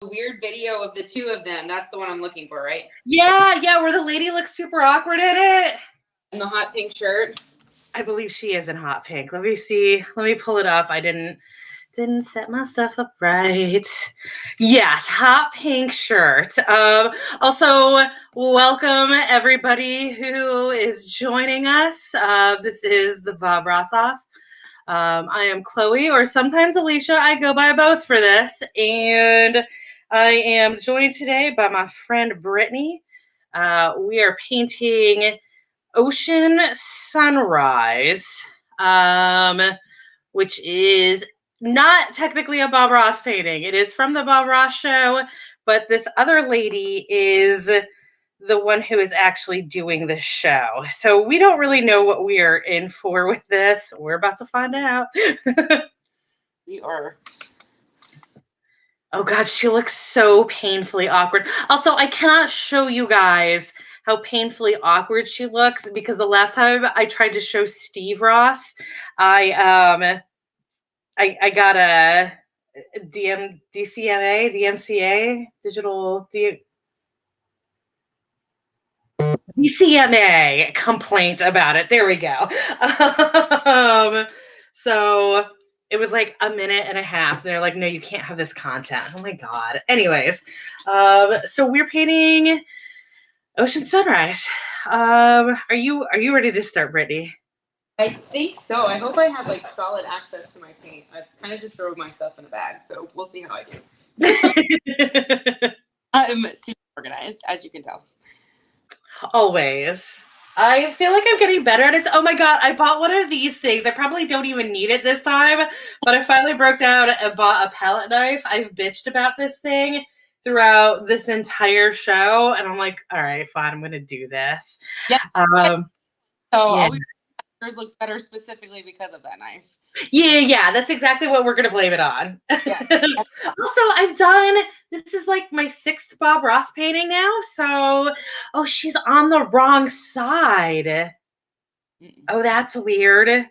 weird video of the two of them. That's the one I'm looking for, right? Yeah, where the lady looks super awkward in it. In the hot pink shirt. I believe she is in hot pink. Let me see. Let me pull it up. I didn't set my stuff up right. Yes, hot pink shirt. Also, welcome everybody who is joining us. This is the Bob Ross Off. I am Chloe, or sometimes Alicia. I go by both for this. And I am joined today by my friend Brittany. We are painting Ocean Sunrise, which is not technically a Bob Ross painting. It is from the Bob Ross show, but this other lady is the one who is actually doing the show. So we don't really know what we are in for with this. We're about to find out. We are. Oh God, she looks so painfully awkward. Also, I cannot show you guys how painfully awkward she looks because the last time I tried to show Steve Ross, I got a DMCA DCMA complaint about it. There we go. So it was like a minute and a half. They're like, no, you can't have this content. Oh my God. Anyways, so we're painting Ocean Sunrise. Are you ready to start, Brittany? I think so. I hope I have like solid access to my paint. I've kind of just thrown my stuff in a bag, so we'll see how I do. I'm super organized, as you can tell. Always. I feel like I'm getting better at it. Oh my God, I bought one of these things. I probably don't even need it this time, but I finally broke down and bought a palette knife. I've bitched about this thing throughout this entire show, and I'm like, all right, fine, I'm going to do this. Yeah. Yeah. Yours looks better specifically because of that knife. Yeah, that's exactly what we're gonna blame it on. Yeah. Also, this is like my 6th Bob Ross painting now, so she's on the wrong side. Oh, that's weird.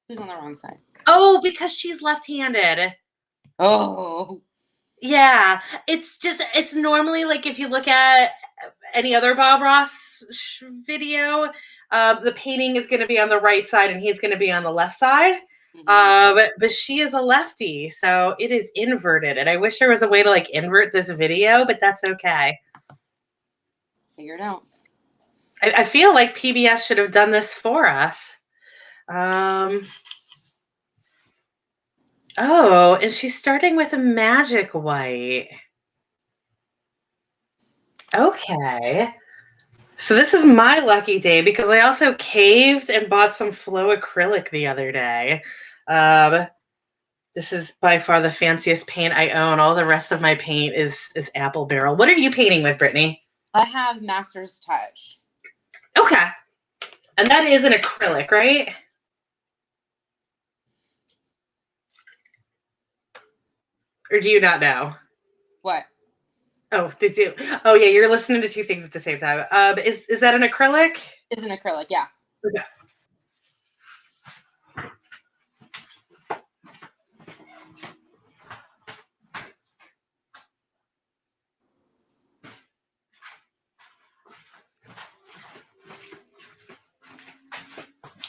Who's on the wrong side? Oh, because she's left-handed. Oh. Yeah, it's normally like if you look at any other Bob Ross video, the painting is going to be on the right side and he's going to be on the left side. But she is a lefty, so it is inverted. And I wish there was a way to like invert this video, but that's okay. Figure it out. I feel like PBS should have done this for us. Oh, and she's starting with a magic white. Okay. So this is my lucky day because I also caved and bought some Flow acrylic the other day. This is by far the fanciest paint I own. All the rest of my paint is Apple Barrel. What are you painting with, Brittany? I have Master's Touch. Okay. And that is an acrylic, right? Or do you not know? What? Oh, did you? Oh, yeah, you're listening to two things at the same time. Is that an acrylic? It's an acrylic, yeah. Okay.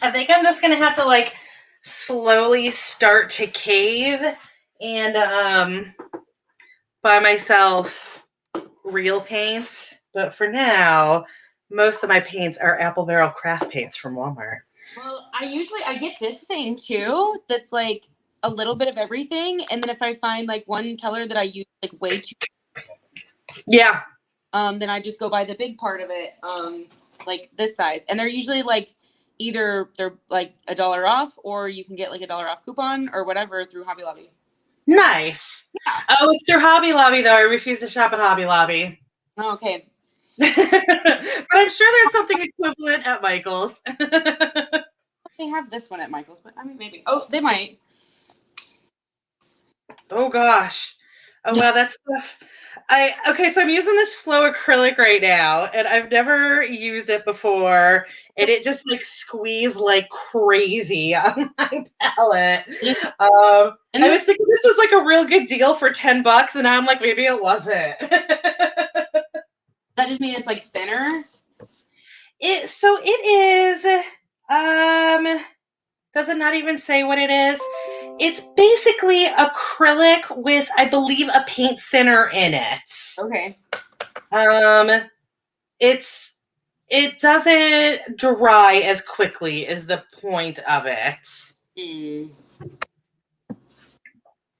I think I'm just going to have to like slowly start to cave and buy myself real paints. But for now, most of my paints are Apple Barrel craft paints from Walmart. Well, I get this thing too that's like a little bit of everything. And then if I find like one color that I use like way too yeah, then I just go buy the big part of it, like this size. And they're usually like either they're like $1 off or you can get like $1 off coupon or whatever through Hobby Lobby. Nice. Yeah. Oh, it's through Hobby Lobby though. I refuse to shop at Hobby Lobby. Oh, okay. But I'm sure there's something equivalent at Michael's. They have this one at Michael's, but I mean maybe. Oh, they might. Oh gosh. Oh wow, that's stuff. Okay, so I'm using this Flow acrylic right now, and I've never used it before, and it just like squeezed like crazy on my palette. I was thinking this was like a real good deal for $10, and now I'm like, maybe it wasn't. That just means it's like thinner? It is, does it not even say what it is? It's basically acrylic with, I believe, a paint thinner in it. Okay. It doesn't dry as quickly is the point of it. Mm.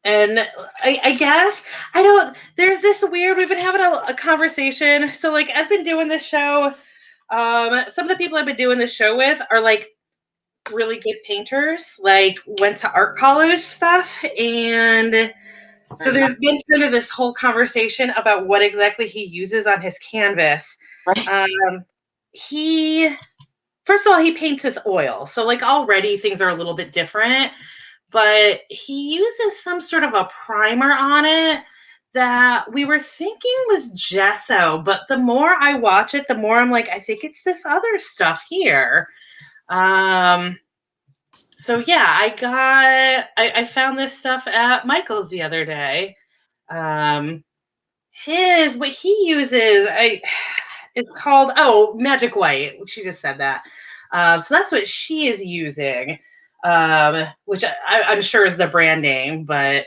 And I guess I don't. There's this weird. We've been having a conversation. So like I've been doing this show. Some of the people I've been doing this show with are like really good painters. Like went to art college stuff, and so there's been kind of this whole conversation about what exactly he uses on his canvas. Right. He First of all, he paints with oil, so like already things are a little bit different. But he uses some sort of a primer on it that we were thinking was gesso, but the more I watch it, the more I'm like, I think it's this other stuff here. So yeah, I found this stuff at Michael's the other day. What he uses, it's called Magic White. She just said that. So that's what she is using, which I'm sure is the brand name, but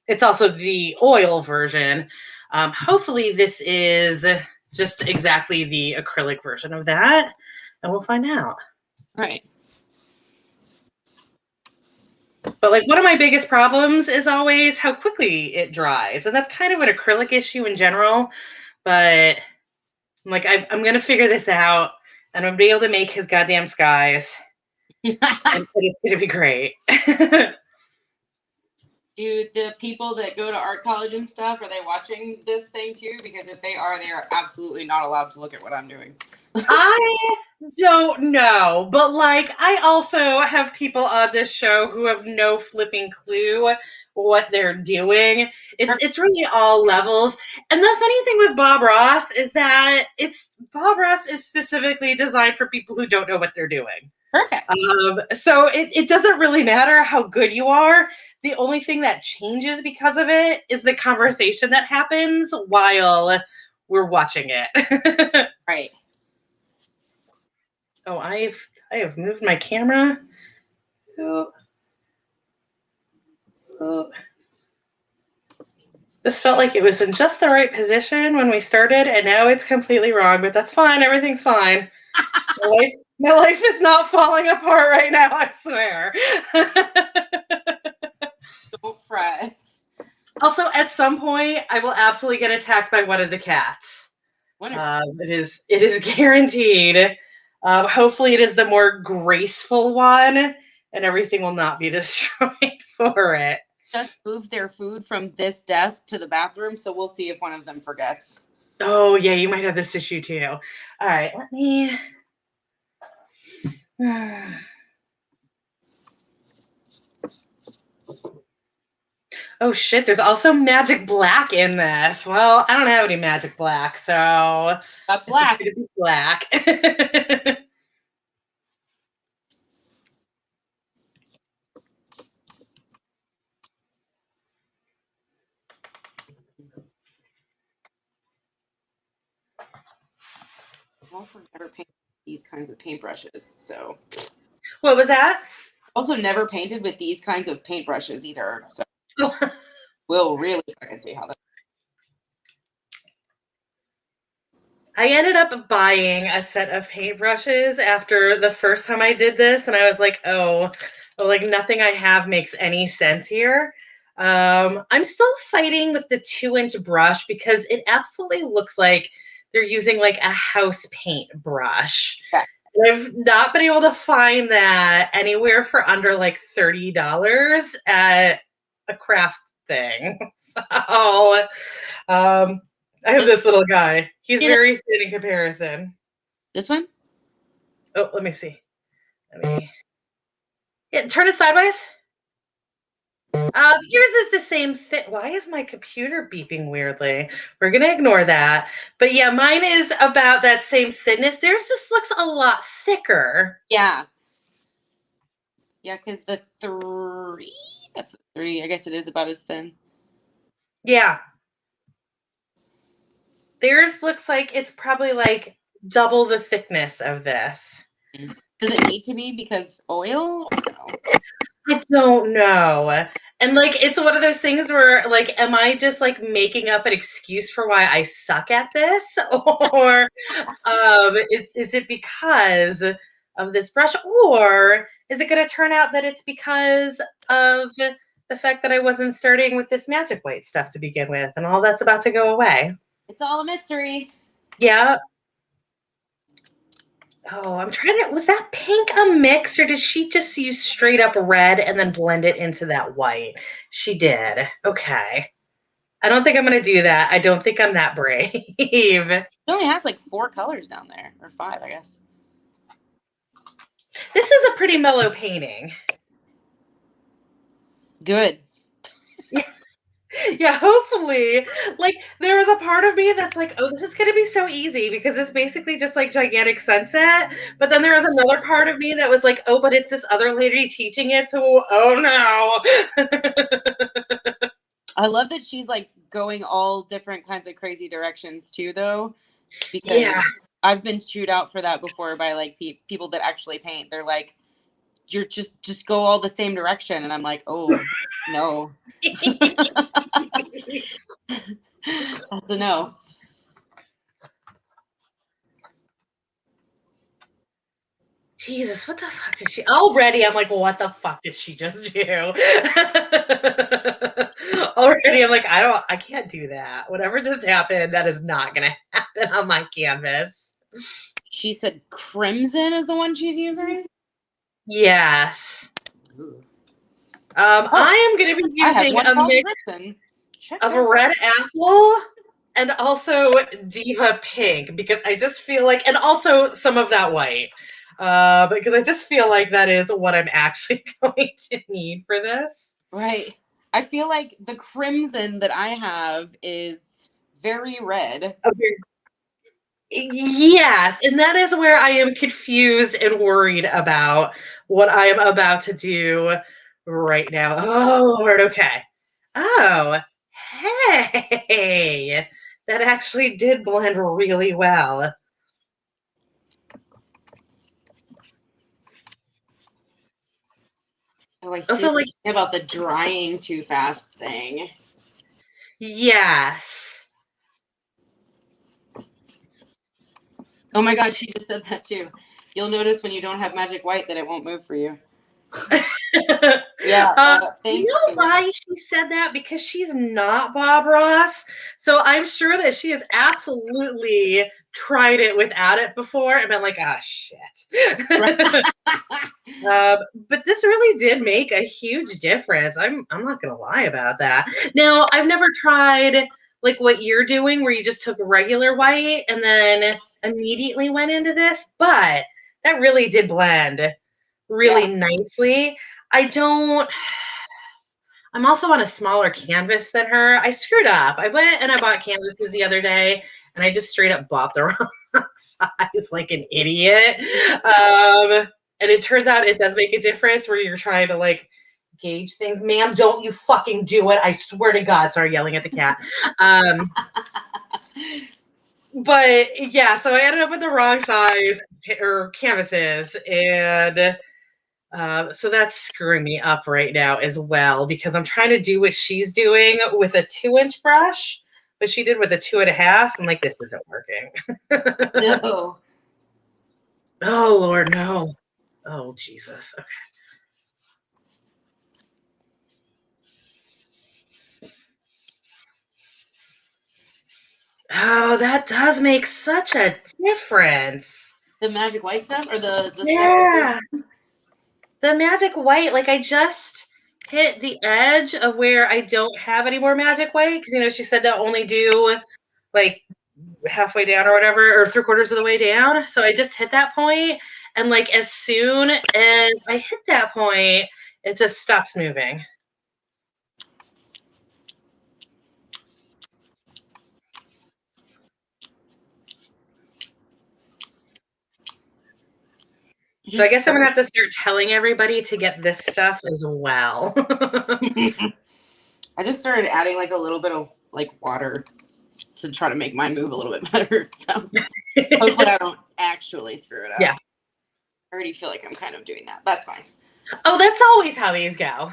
it's also the oil version. Hopefully, this is just exactly the acrylic version of that, and we'll find out. Right. But like one of my biggest problems is always how quickly it dries, and that's kind of an acrylic issue in general. But I'm like, I'm gonna figure this out, and I'm gonna be able to make his goddamn skies, and it's gonna be great. Do the people that go to art college and stuff, are they watching this thing too? Because if they are absolutely not allowed to look at what I'm doing. I don't know, but like I also have people on this show who have no flipping clue what they're doing. It's really all levels. And the funny thing with Bob Ross is that Bob Ross is specifically designed for people who don't know what they're doing. Perfect. So it doesn't really matter how good you are. The only thing that changes because of it is the conversation that happens while we're watching it. Right. Oh, I have moved my camera. Oh. This felt like it was in just the right position when we started, and now it's completely wrong, but that's fine. Everything's fine. My life is not falling apart right now, I swear. Don't fret. Also, at some point, I will absolutely get attacked by one of the cats. It is guaranteed. Hopefully, it is the more graceful one, and everything will not be destroyed for it. Just moved their food from this desk to the bathroom, so we'll see if one of them forgets. Oh, yeah, you might have this issue too. All right, let me. Oh shit, there's also magic black in this. Well, I don't have any magic black, so That's black. It's just gonna be black. I've also never painted these kinds of paintbrushes, so. What was that? Also never painted with these kinds of paintbrushes either, so we'll really fucking see how that. I ended up buying a set of paintbrushes after the first time I did this, and I was like, oh, like nothing I have makes any sense here. I'm still fighting with the 2-inch brush because it absolutely looks like they're using like a house paint brush. Okay. I've not been able to find that anywhere for under like $30 at a craft thing. So I have this little guy. He's very thin in comparison. This one? Oh, let me see. Yeah, turn it sideways. Yours is the same thing. Why is my computer beeping weirdly? We're going to ignore that. But yeah, mine is about that same thickness. Theirs just looks a lot thicker. Yeah. Yeah, because that's the 3. I guess it is about as thin. Yeah. Theirs looks like it's probably like double the thickness of this. Does it need to be because oil? Or no? I don't know. And like it's one of those things where like am I just like making up an excuse for why I suck at this? Or is it because of this brush? Or is it gonna turn out that it's because of the fact that I wasn't starting with this magic white stuff to begin with and all that's about to go away? It's all a mystery. Yeah. Oh, I'm trying to. Was that pink a mix, or did she just use straight up red and then blend it into that white? She did. Okay. I don't think I'm going to do that. I don't think I'm that brave. It only has like 4 colors down there, or 5, I guess. This is a pretty mellow painting. Good. Yeah, hopefully. Like, there was a part of me that's like, oh, this is going to be so easy because it's basically just like gigantic sunset. But then there was another part of me that was like, oh, but it's this other lady teaching it. So, oh no. I love that she's like going all different kinds of crazy directions too, though. Because Yeah. I've been chewed out for that before by like people that actually paint. They're like, you're just go all the same direction. And I'm like, oh, no. That's a no. Jesus, what the fuck did she already? I'm like, what the fuck did she just do? Already, I'm like, I can't do that. Whatever just happened, that is not gonna happen on my canvas. She said crimson is the one she's using. Yes. Ooh. I am gonna be using a mix of a red apple and also Diva Pink because I just feel like, and also some of that white. Because I just feel like that is what I'm actually going to need for this. Right. I feel like the crimson that I have is very red. Okay. Yes, and that is where I am confused and worried about what I am about to do right now. Oh, Lord, okay. Oh, hey, that actually did blend really well. Oh, I see Also, like, about the drying too fast thing. yes. Oh my God, she just said that too. You'll notice when you don't have magic white that it won't move for you. Yeah, thank you know why she said that? Because she's not Bob Ross. So I'm sure that she has absolutely tried it without it before and been like, ah, shit. But this really did make a huge difference. I'm not gonna lie about that. Now, I've never tried like what you're doing where you just took regular white and then immediately went into this, but that really did blend really nicely. I'm also on a smaller canvas than her. I screwed up. I went and I bought canvases the other day and I just straight up bought the wrong size like an idiot. And it turns out it does make a difference where you're trying to like gauge things. Ma'am, don't you fucking do it. I swear to God. Sorry, yelling at the cat. But yeah, so I ended up with the wrong size or canvases and so that's screwing me up right now as well because I'm trying to do what she's doing with a 2-inch brush, but she did with a 2.5. I'm like, this isn't working. No. Oh, Lord, no. Oh, Jesus. Okay. Oh, that does make such a difference. The magic white stuff or the Yeah. The magic white, like I just hit the edge of where I don't have any more magic white because she said they'll only do like halfway down or whatever, or 3/4 of the way down. So I just hit that point, and like as soon as I hit that point, it just stops moving. So I guess I'm gonna have to start telling everybody to get this stuff as well. I just started adding like a little bit of like water to try to make mine move a little bit better. So hopefully I don't actually screw it up. Yeah. I already feel like I'm kind of doing that. That's fine. Oh, that's always how these go.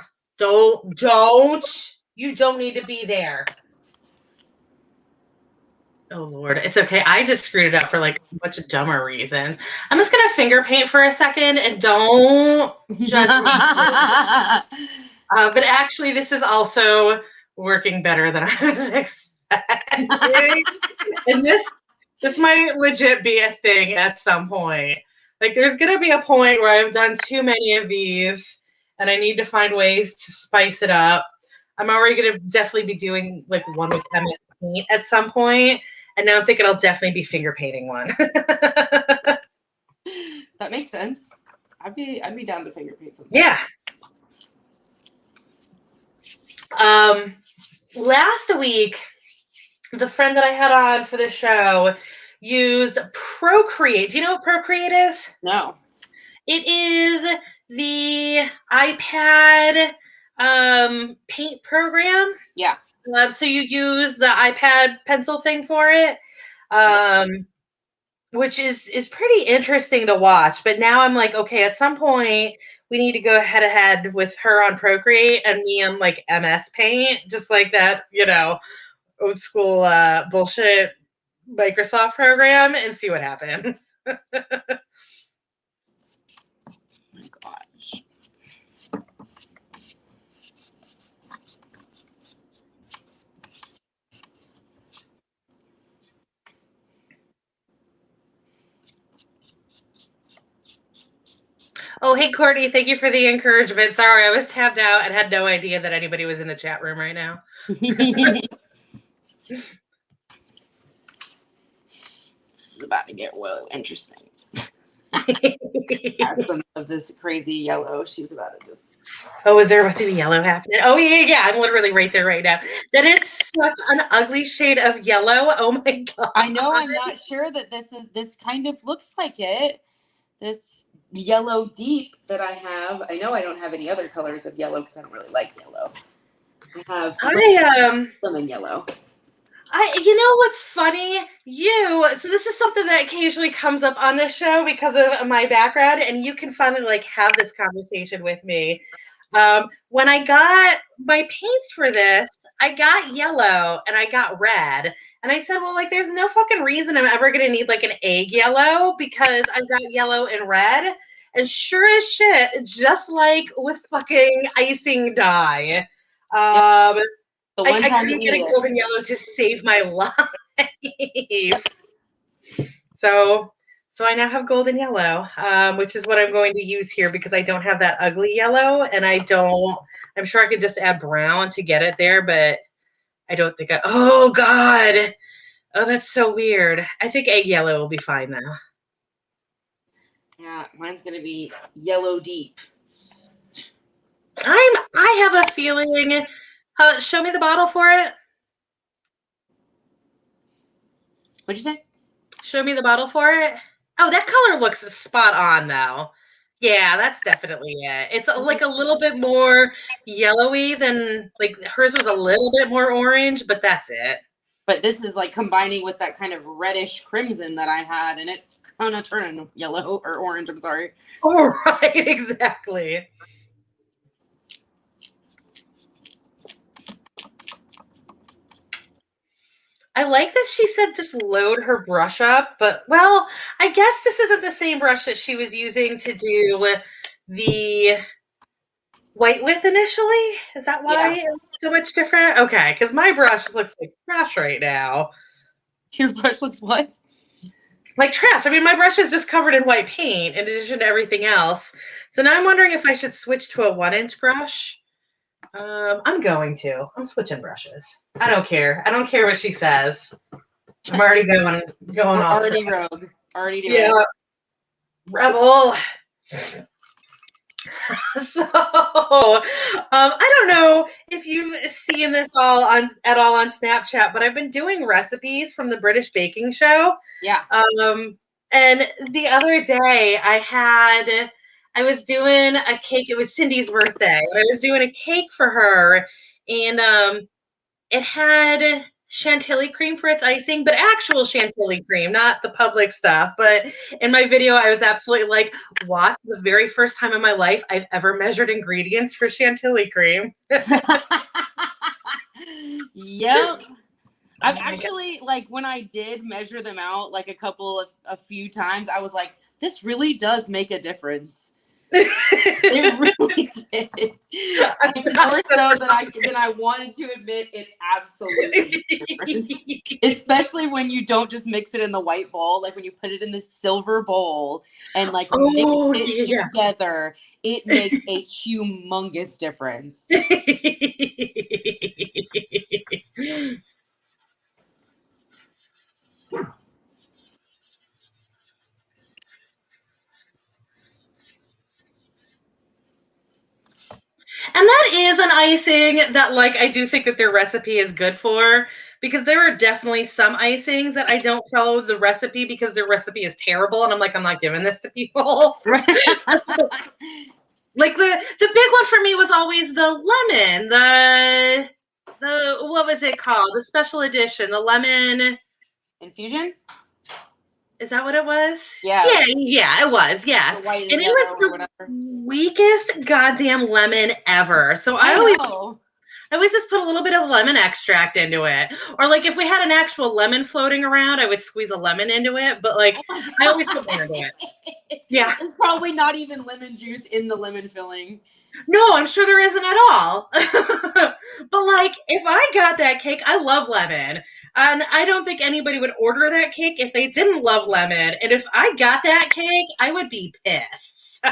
You don't need to be there. Oh Lord, it's okay. I just screwed it up for like a bunch of dumber reasons. I'm just gonna finger paint for a second and don't judge me. But actually, this is also working better than I was expecting. And this might legit be a thing at some point. Like, there's gonna be a point where I've done too many of these, and I need to find ways to spice it up. I'm already gonna definitely be doing like one with MS Paint at some point, and now I'm thinking I'll definitely be finger painting one. That makes sense. I'd be down to finger paint something. Yeah. Last week, the friend that I had on for the show used Procreate. Do you know what Procreate is? No. It is the iPad paint program. Yeah. So you use the iPad pencil thing for it, which is pretty interesting to watch. But now I'm like, okay, at some point we need to go ahead with her on Procreate and me on like MS Paint, just like that, old school bullshit Microsoft program, and see what happens. Oh my gosh. Oh, hey, Courtney, thank you for the encouragement. Sorry, I was tabbed out and had no idea that anybody was in the chat room right now. This is about to get well interesting. Add some of this crazy yellow. She's about to just... Oh, is there about to be yellow happening? Oh, yeah. I'm literally right there right now. That is such an ugly shade of yellow. Oh, my God. I know. I'm not sure that this kind of looks like it. This yellow deep that I have. I know I don't have any other colors of yellow because I don't really like yellow. I have lemon yellow. You know what's funny? So this is something that occasionally comes up on this show because of my background, and you can finally like have this conversation with me. When I got my paints for this, I got yellow and I got red. And I said, well, like, there's no fucking reason I'm ever going to need like an egg yellow because I've got yellow and red. And sure as shit, just like with fucking icing dye, The one I time couldn't get a golden yellow to save my life. So I now have golden yellow, which is what I'm going to use here because I don't have that ugly yellow, and I'm sure I could just add brown to get it there, but I don't think oh God. Oh, that's so weird. I think egg yellow will be fine now. Yeah, mine's going to be yellow deep. I have a feeling. Show me the bottle for it. What'd you say? Show me the bottle for it. Oh, that color looks spot on, though. Yeah, that's definitely it. It's like a little bit more yellowy than, like, hers was a little bit more orange, but that's it. But this is like combining with that kind of reddish crimson that I had, and it's kind of turning yellow or orange. I'm sorry. Oh, right, exactly. I like that she said just load her brush up, but, well, I guess this isn't the same brush that she was using to do the white with initially. Is that why it looks so much different? Okay, because my brush looks like trash right now. Your brush looks what? Like trash. I mean, my brush is just covered in white paint in addition to everything else. So now I'm wondering if I should switch to a 1-inch brush. I'm going to. I'm switching brushes. I don't care. I don't care what she says. I'm already going off. Already rogue. Already doing it. Rebel. So, I don't know if you've seen this at all on Snapchat, but I've been doing recipes from the British Baking Show. Yeah. And the other day I was doing a cake. It was Cindy's birthday. I was doing a cake for her, and it had chantilly cream for its icing, but actual chantilly cream, not the public stuff. But in my video, I was absolutely like, what? The very first time in my life I've ever measured ingredients for chantilly cream. Yep. I've Oh my God. actually, like, when I did measure them out, like a few times, I was like, this really does make a difference. It really did. And more so than I wanted to admit, it absolutely makes a difference. Especially when you don't just mix it in the white bowl, like when you put it in the silver bowl and like mix Oh, it yeah. together, it makes a humongous difference. And that is an icing that, like, I do think that their recipe is good for, because there are definitely some icings that I don't follow the recipe because their recipe is terrible, and I'm like, I'm not giving this to people. Like the big one for me was always the lemon, the what was it called? The special edition, the lemon. Infusion? Is that what it was? Yeah. Yeah, it was. Yes. The white And and it yellow was or the whatever. weakest goddamn lemon ever. So I know. I always just put a little bit of lemon extract into it. Or like if we had an actual lemon floating around, I would squeeze a lemon into it. But like Oh I always put more into it. Yeah. There's probably not even lemon juice in the lemon filling. No, I'm sure there isn't at all. But like if I got that cake, I love lemon. And I don't think anybody would order that cake if they didn't love lemon. And if I got that cake, I would be pissed. So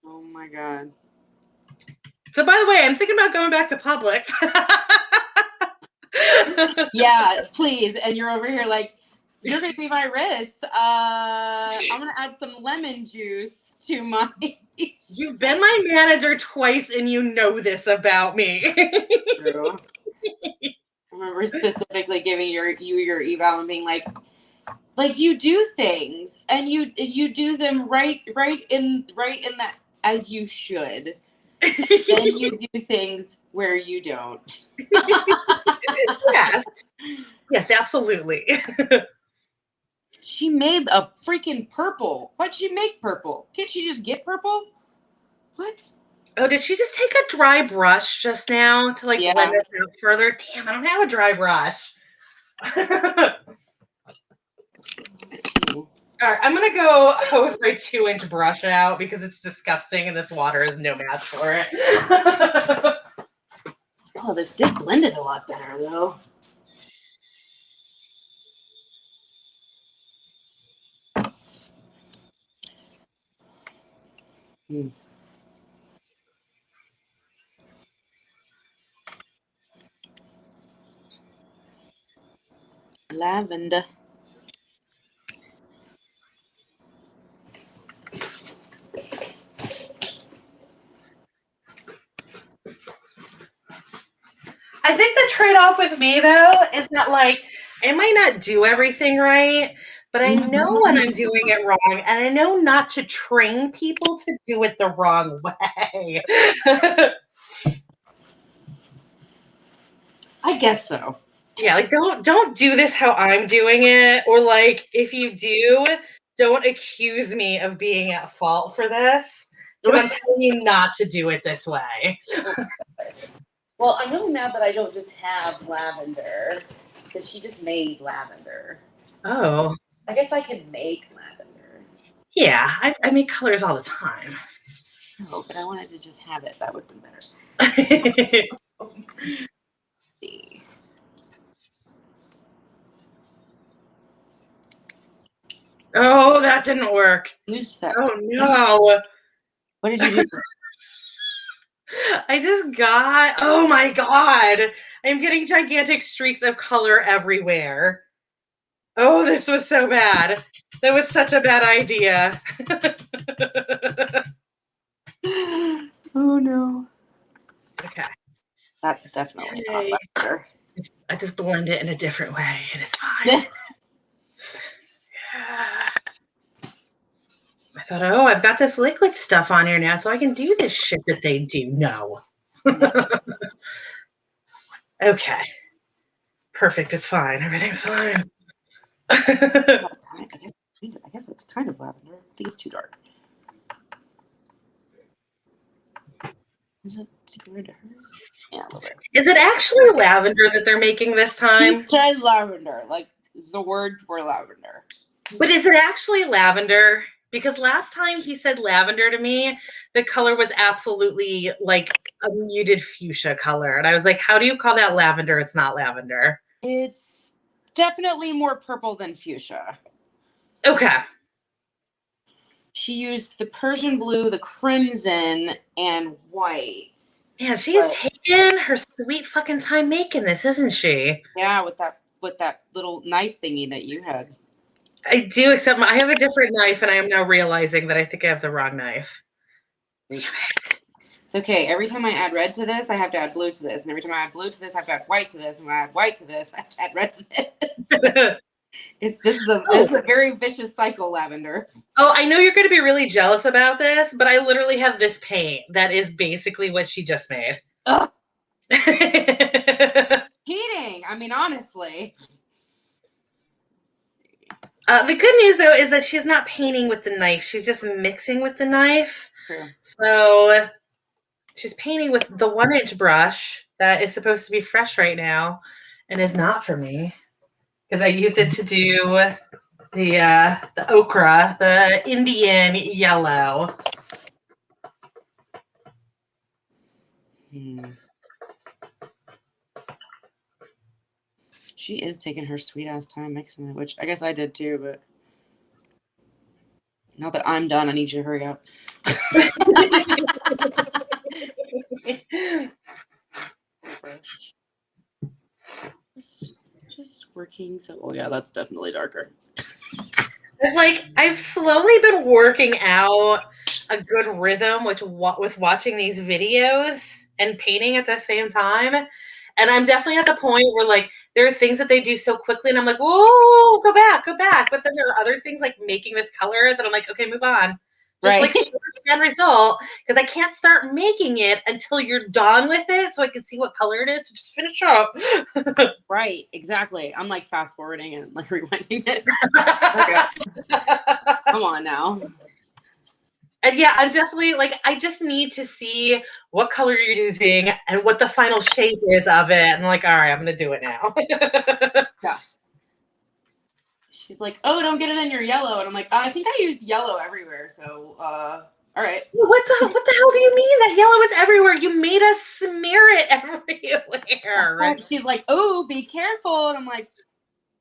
Oh my God. So by the way, I'm thinking about going back to Publix. Yeah, please. And you're over here like, you're going to be my wrist. I'm going to add some lemon juice to my. You've been my manager twice and you know this about me. True. I remember specifically giving you your eval and being like you do things and you do them right in that as you should. Then you do things where you don't. Yes. Yes, absolutely. She made a freaking purple. Why'd she make purple? Can't she just get purple? What? Oh, did she just take a dry brush just now to like blend this out further? Damn, I don't have a dry brush. All right, I'm gonna go hose my 2-inch brush out because it's disgusting and this water is no match for it. Oh, this did blend it a lot better though. Lavender. I think the trade-off with me though is that like I might not do everything right, but I know when I'm doing it wrong, and I know not to train people to do it the wrong way. I guess so. Yeah, like don't do this how I'm doing it, or like if you do, don't accuse me of being at fault for this because I'm telling you not to do it this way. Well, I'm really mad that I don't just have lavender, because she just made lavender. Oh. I guess I could make lavender. Yeah, I make colors all the time. No, but I wanted to just have it. That would be better. See. Oh, that didn't work. Use that. Oh no. What did you do? I just got, oh my God. I'm getting gigantic streaks of color everywhere. Oh, this was so bad. That was such a bad idea. Oh no. Okay. That's definitely not better. I just blend it in a different way and it's fine. thought, oh, I've got this liquid stuff on here now, so I can do this shit that they do. No. Okay. Perfect. It's fine. Everything's fine. I guess it's kind of lavender. I think it's too dark. Is it similar to hers? Yeah, a little bit. Is it actually lavender that they're making this time? He said lavender, like the word for lavender. But is it actually lavender? Because last time he said lavender to me, the color was absolutely like a muted fuchsia color. And I was like, how do you call that lavender? It's not lavender. It's definitely more purple than fuchsia. Okay. She used the Persian blue, the crimson, and white. Man, she's taken her sweet fucking time making this, isn't she? Yeah, with that little knife thingy that you had. I do, except I have a different knife, and I am now realizing that I think I have the wrong knife. Damn it. It's okay. Every time I add red to this, I have to add blue to this. And every time I add blue to this, I have to add white to this. And when I add white to this, I have to add red to this. This is a very vicious cycle, Lavender. Oh, I know you're going to be really jealous about this, but I literally have this paint that is basically what she just made. Ugh. Cheating. I mean, honestly. The good news, though, is that she's not painting with the knife. She's just mixing with the knife. True. So she's painting with the 1-inch brush that is supposed to be fresh right now and is not for me because I used it to do the ochre, the Indian yellow. She is taking her sweet ass time mixing it, which I guess I did too, but now that I'm done, I need you to hurry up. Just working. So, oh yeah, that's definitely darker. I've slowly been working out a good rhythm with watching these videos and painting at the same time. And I'm definitely at the point where there are things that they do so quickly and I'm like, whoa, go back. But then there are other things like making this color that I'm like, okay, move on. Just show the end result because I can't start making it until you're done with it so I can see what color it is. So just finish up. Right, exactly. I'm fast forwarding and rewinding it. Come on now. And yeah, I'm definitely I just need to see what color you're using and what the final shape is of it. And all right, I'm going to do it now. Yeah. She's like, oh, don't get it in your yellow. And I'm like, I think I used yellow everywhere. So, all right. What the hell do you mean that yellow is everywhere? You made us smear it everywhere. And she's like, oh, be careful. And I'm like,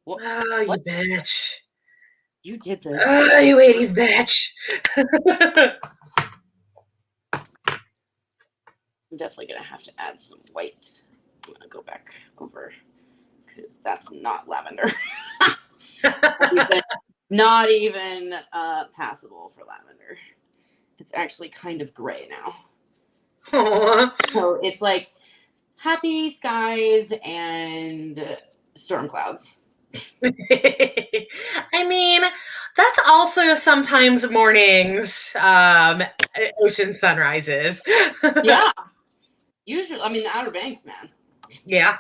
what? Oh, you bitch. You did this. Oh, you 80s bitch. I'm definitely going to have to add some white. I'm going to go back over because that's not lavender. Not even passable for lavender. It's actually kind of gray now. Aww. So it's like happy skies and storm clouds. I mean, that's also sometimes mornings, ocean sunrises. Yeah. Usually, I mean, the Outer Banks, man. Yeah.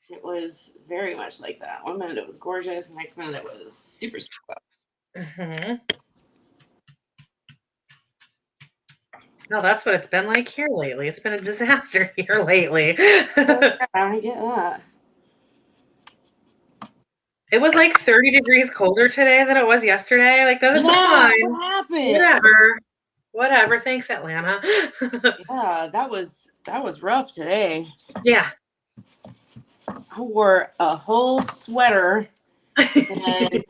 It was very much like that. One minute it was gorgeous, the next minute it was super cloudy. Mm-hmm. No, that's what it's been like here lately. It's been a disaster here lately. I get that. It was 30 degrees colder today than it was yesterday. That is fine. What happened? Whatever. Thanks, Atlanta. Yeah, that was rough today. Yeah. I wore a whole sweater and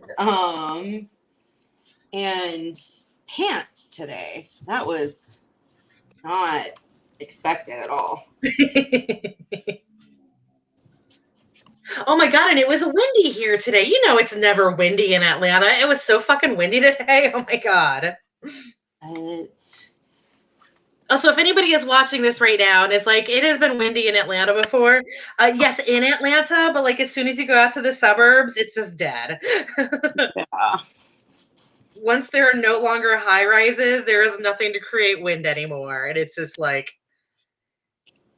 pants today. That was not expected at all. Oh my God, and it was windy here today. You know it's never windy in Atlanta. It was so fucking windy today. Oh my God. Also, if anybody is watching this right now and it's it has been windy in Atlanta before, yes, in Atlanta, but as soon as you go out to the suburbs, it's just dead. Yeah. once there are no longer high rises, there is nothing to create wind anymore. And it's just like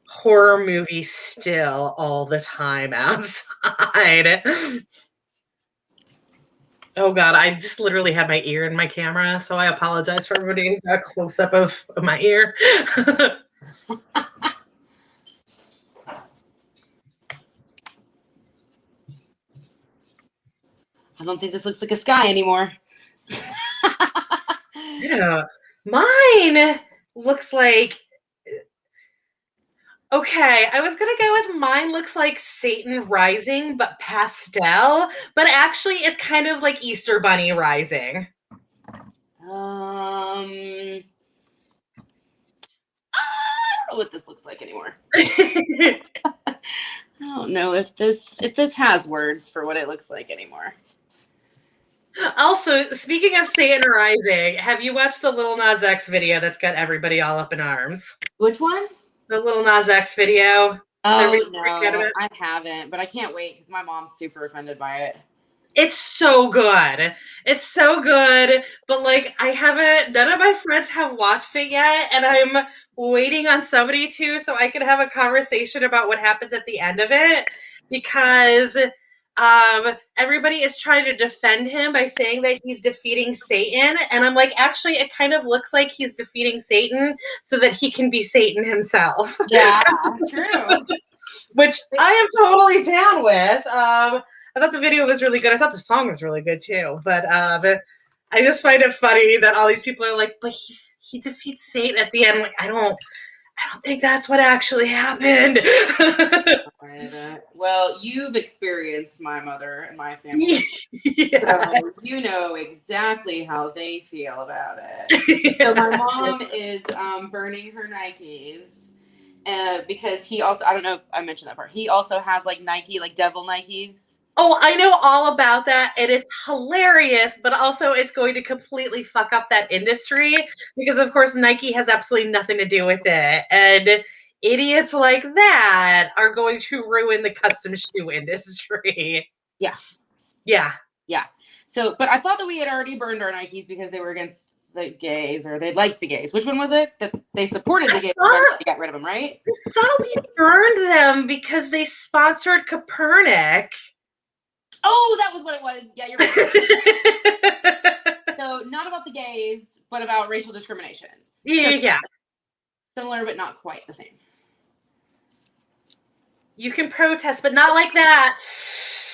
horror movie still all the time outside. Oh God, I just literally had my ear in my camera, so I apologize for everybody who got a close up of my ear. I don't think this looks like a sky anymore. Yeah, mine looks like, okay, I was gonna go with mine looks like Satan rising, but pastel, but actually it's kind of like Easter Bunny rising. I don't know what this looks like anymore. I don't know if this has words for what it looks like anymore. Also, speaking of Satan rising, have you watched the Lil Nas X video that's got everybody all up in arms? Which one? The Lil Nas X video. Oh no, I haven't, but I can't wait because my mom's super offended by it. It's so good. It's so good, but like none of my friends have watched it yet, and I'm waiting on somebody to so I can have a conversation about what happens at the end of it, because everybody is trying to defend him by saying that he's defeating Satan, and I'm like, actually it kind of looks like he's defeating Satan so that he can be Satan himself. Yeah, true. Which I am totally down with. I thought the video was really good. I thought the song was really good too. But I just find it funny that all these people are like, but he defeats Satan at the end. Like, I don't think that's what actually happened. Well, you've experienced my mother and my family. Yeah. So you know exactly how they feel about it. So my mom is burning her Nikes. Because he also, I don't know if I mentioned that part. He also has like Nike, like devil Nikes. Oh, I know all about that, and it's hilarious, but also it's going to completely fuck up that industry because, of course, Nike has absolutely nothing to do with it, and idiots like that are going to ruin the custom shoe industry. Yeah. Yeah. Yeah. So, but I thought that we had already burned our Nikes because they were against the gays, or they liked the gays. Which one was it? That they supported the gays, but they got rid of them, right? I thought we burned them because they sponsored Copernic. Oh, that was what it was. Yeah, you're right. So not about the gays, but about racial discrimination. Yeah. Similar, but not quite the same. You can protest, but not like that.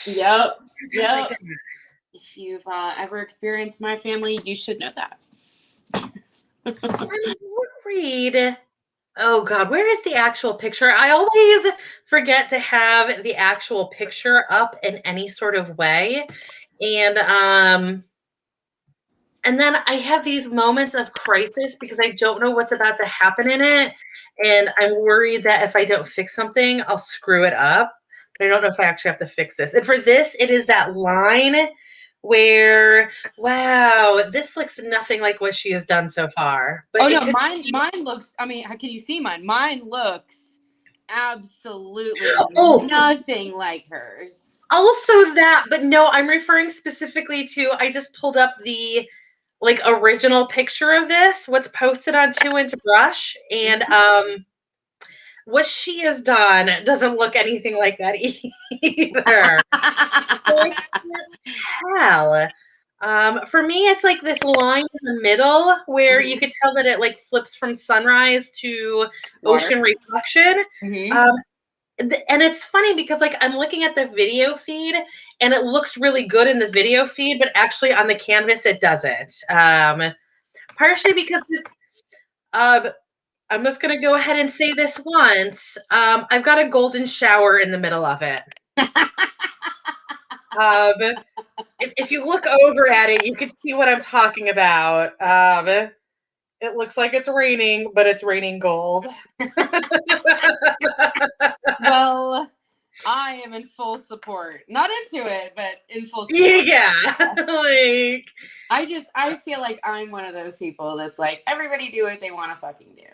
Yep. Like that. If you've ever experienced my family, you should know that. So I'm worried. Oh God, where is the actual picture? I always forget to have the actual picture up in any sort of way. And then I have these moments of crisis because I don't know what's about to happen in it. And I'm worried that if I don't fix something, I'll screw it up. But I don't know if I actually have to fix this. And for this, it is that line where, wow, this looks nothing like what she has done so far. But oh no, mine looks, I mean, how can you see mine? Mine looks absolutely nothing like hers. Also that, but no, I'm referring specifically to, I just pulled up the like original picture of this, what's posted on 2-inch brush, and what she has done doesn't look anything like that either. I can't tell. For me, it's like this line in the middle where you could tell that it like flips from sunrise to ocean reflection. And it's funny because like I'm looking at the video feed and it looks really good in the video feed, but actually on the canvas it doesn't. Partially because this, I'm just gonna go ahead and say this once. I've got a golden shower in the middle of it. If you look over at it, you can see what I'm talking about. It looks like it's raining, but it's raining gold. Well, I am in full support. Not into it, but in full support. Yeah. Like I feel like I'm one of those people that's like, everybody do what they want to fucking do.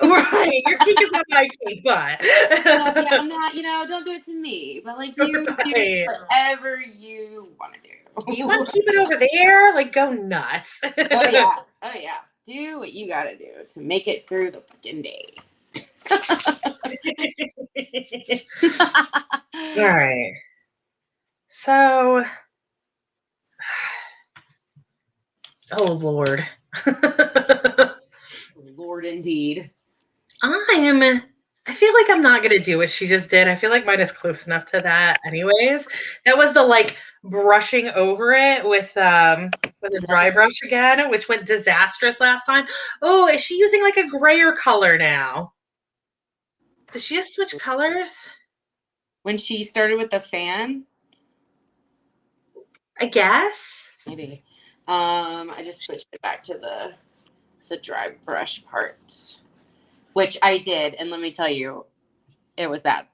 Right. Your kink is not my kink, but. Yeah, I'm not, don't do it to me, but like you do Right. whatever you want to do. You want to keep it over there? Like, go nuts. Oh yeah. Oh yeah. Do what you gotta do to make it through the fucking day. All right. So, oh Lord. Lord indeed. I feel like I'm not gonna do what she just did. I feel like mine is close enough to that anyways. That was the like brushing over it with a dry brush again, which went disastrous last time. Oh, is she using like a grayer color now? Does she just switch colors? When she started with the fan, I guess. maybe. I just switched it back to the dry brush part, which I did, and let me tell you, it was bad.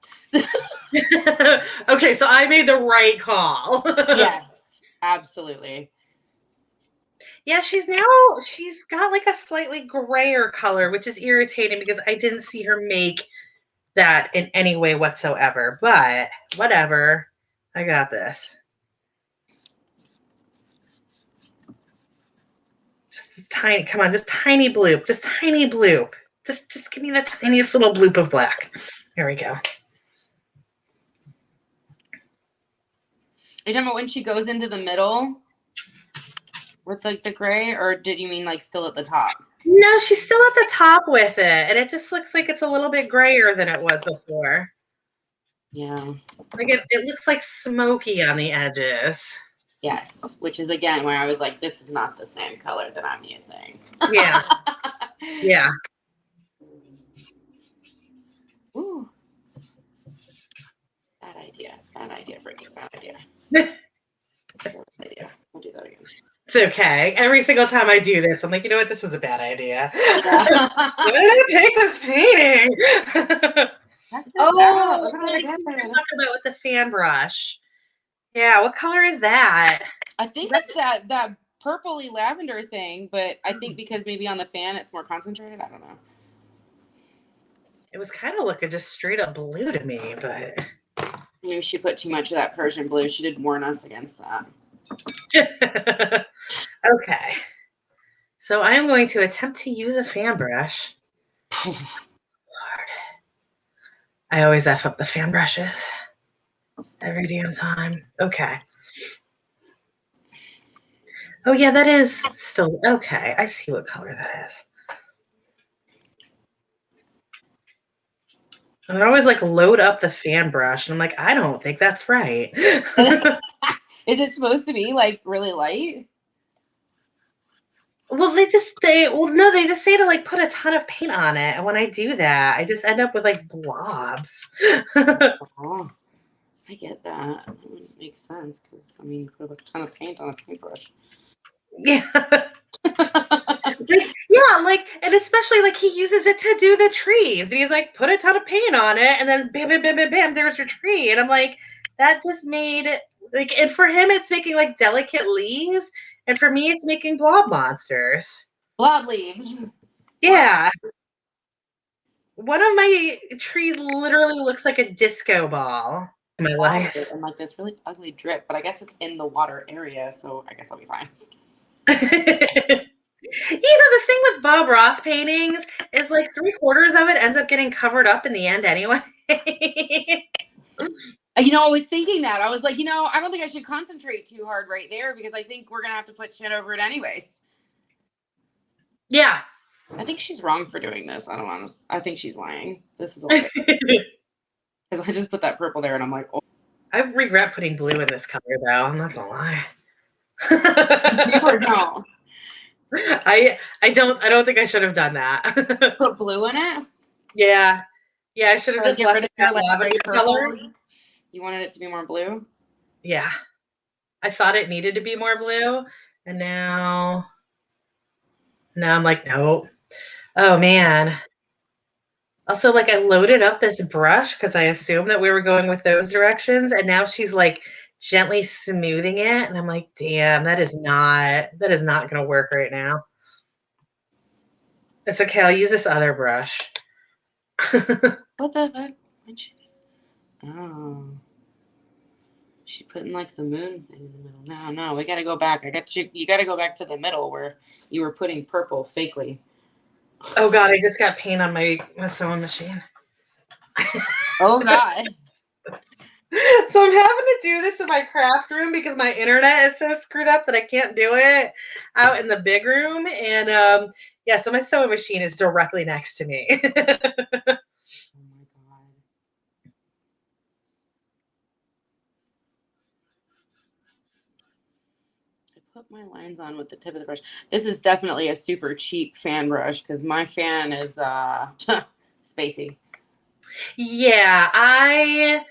Okay, so I made the right call. Yes, absolutely. Yeah, she's got like a slightly grayer color, which is irritating because I didn't see her make that in any way whatsoever. But whatever. I got this. Just tiny, come on, just tiny bloop. Just tiny bloop. Just give me the tiniest little bloop of black. Here we go. Are you talking about when she goes into the middle with like the gray, or did you mean like still at the top? No, she's still at the top with it, and it just looks like it's a little bit grayer than it was before. Yeah. Like it looks like smoky on the edges. Yes, which is again where I was like, this is not the same color that I'm using. Yeah. Yeah. Ooh. Bad idea. Bad idea, Brittany. Bad idea. Bad idea. We'll do that again. It's okay. Every single time I do this, I'm like, you know what? This was a bad idea. Yeah. Why did I pick this painting? Oh, I see what you're talking about with the fan brush. Yeah, what color is that? I think it's that purpley lavender thing, but I think because maybe on the fan it's more concentrated. I don't know. It was kind of looking just straight up blue to me, but Maybe she put too much of that Persian blue. She did warn us against that. Okay. So I am going to attempt to use a fan brush. Lord. I always F up the fan brushes. Every damn time. Okay. Oh yeah, that is still okay. I see what color that is. And I always like load up the fan brush, and I'm like, I don't think that's right. Is it supposed to be like really light? Well, they just say to like put a ton of paint on it, and when I do that, I just end up with like blobs. Oh, I get that. That wouldn't make sense because I mean, you put a ton of paint on a paintbrush. Yeah. And especially like he uses it to do the trees. And he's like, put a ton of paint on it, and then bam, bam, bam, bam, bam, there's your tree. And I'm like, that just made like, and for him, it's making like delicate leaves, and for me, it's making blob monsters. Blob leaves. Yeah. One of my trees literally looks like a disco ball in my life. And like this really ugly drip, but I guess it's in the water area, so I guess I'll be fine. The thing with Bob Ross paintings is like 3/4 of it ends up getting covered up in the end anyway. I was thinking that. I was like, I don't think I should concentrate too hard right there because I think we're going to have to put shit over it anyways. Yeah. I think she's wrong for doing this. I think she's lying. This is a lie. Because I just put that purple there and I'm like, oh. I regret putting blue in this color though. I'm not gonna lie. No. I don't think I should have done that. Put blue in it? Yeah. Yeah, I should have just left it that lavender color. You wanted it to be more blue? Yeah. I thought it needed to be more blue, and now I'm like, nope. Oh man. Also, like, I loaded up this brush because I assumed that we were going with those directions, and now she's like gently smoothing it, and I'm like, damn, that is not gonna work right now. It's okay, I'll use this other brush. What the fuck? Oh. She putting like the moon thing in the middle. No, we gotta go back. You gotta go back to the middle where you were putting purple fakely. Oh God, I just got paint on my sewing machine. Oh God. So I'm having to do this in my craft room because my internet is so screwed up that I can't do it out in the big room. And yeah, so my sewing machine is directly next to me. Oh my God. I put my lines on with the tip of the brush. This is definitely a super cheap fan brush because my fan is spacey. Yeah, I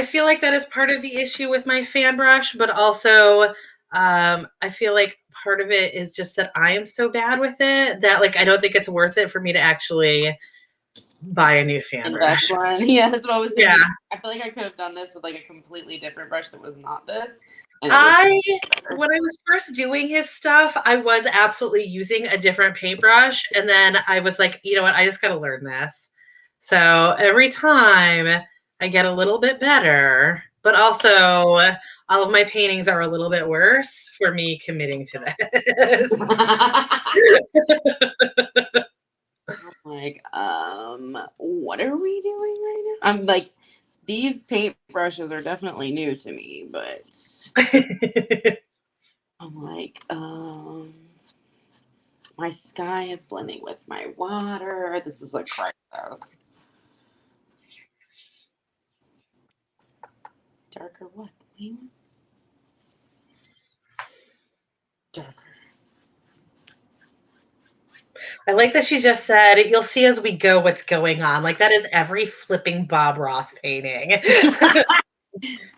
feel like that is part of the issue with my fan brush, but also I feel like part of it is just that I am so bad with it that like I don't think it's worth it for me to actually buy a new fan Invest brush. one. Yeah, that's what I was Yeah. thinking. I feel like I could have done this with like a completely different brush that was not this. And it I would when I was first doing his stuff, I was absolutely using a different paintbrush, and then I was like, you know what, I just got to learn this. So every time I get a little bit better, but also all of my paintings are a little bit worse for me committing to this. I'm like, what are we doing right now? I'm like, these paint brushes are definitely new to me, but I'm like, my sky is blending with my water. This is a crisis. Darker what? Darker. I like that she just said, you'll see as we go what's going on. Like that is every flipping Bob Ross painting.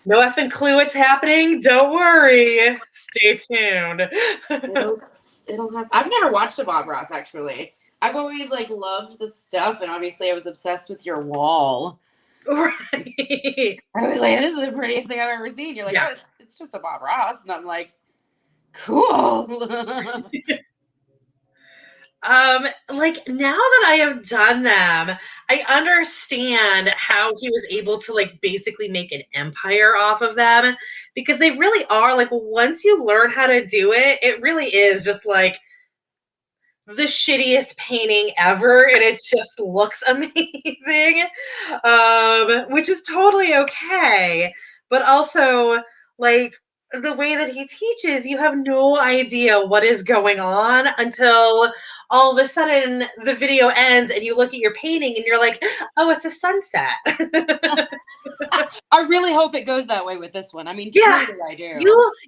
No effing clue what's happening. Don't worry. Stay tuned. It'll have. I've never watched a Bob Ross actually. I've always like loved the stuff, and obviously I was obsessed with your wall. Right. I was like, this is the prettiest thing I've ever seen. You're like, Yeah. oh, it's just a Bob Ross, and I'm like, cool. Like now that I have done them, I understand how he was able to like basically make an empire off of them because they really are like once you learn how to do it, it really is just like the shittiest painting ever and it just looks amazing. Which is totally okay. But also like the way that he teaches, you have no idea what is going on until all of a sudden the video ends and you look at your painting and you're like, oh, it's a sunset. I really hope it goes that way with this one. I mean, Yeah. truly, I do.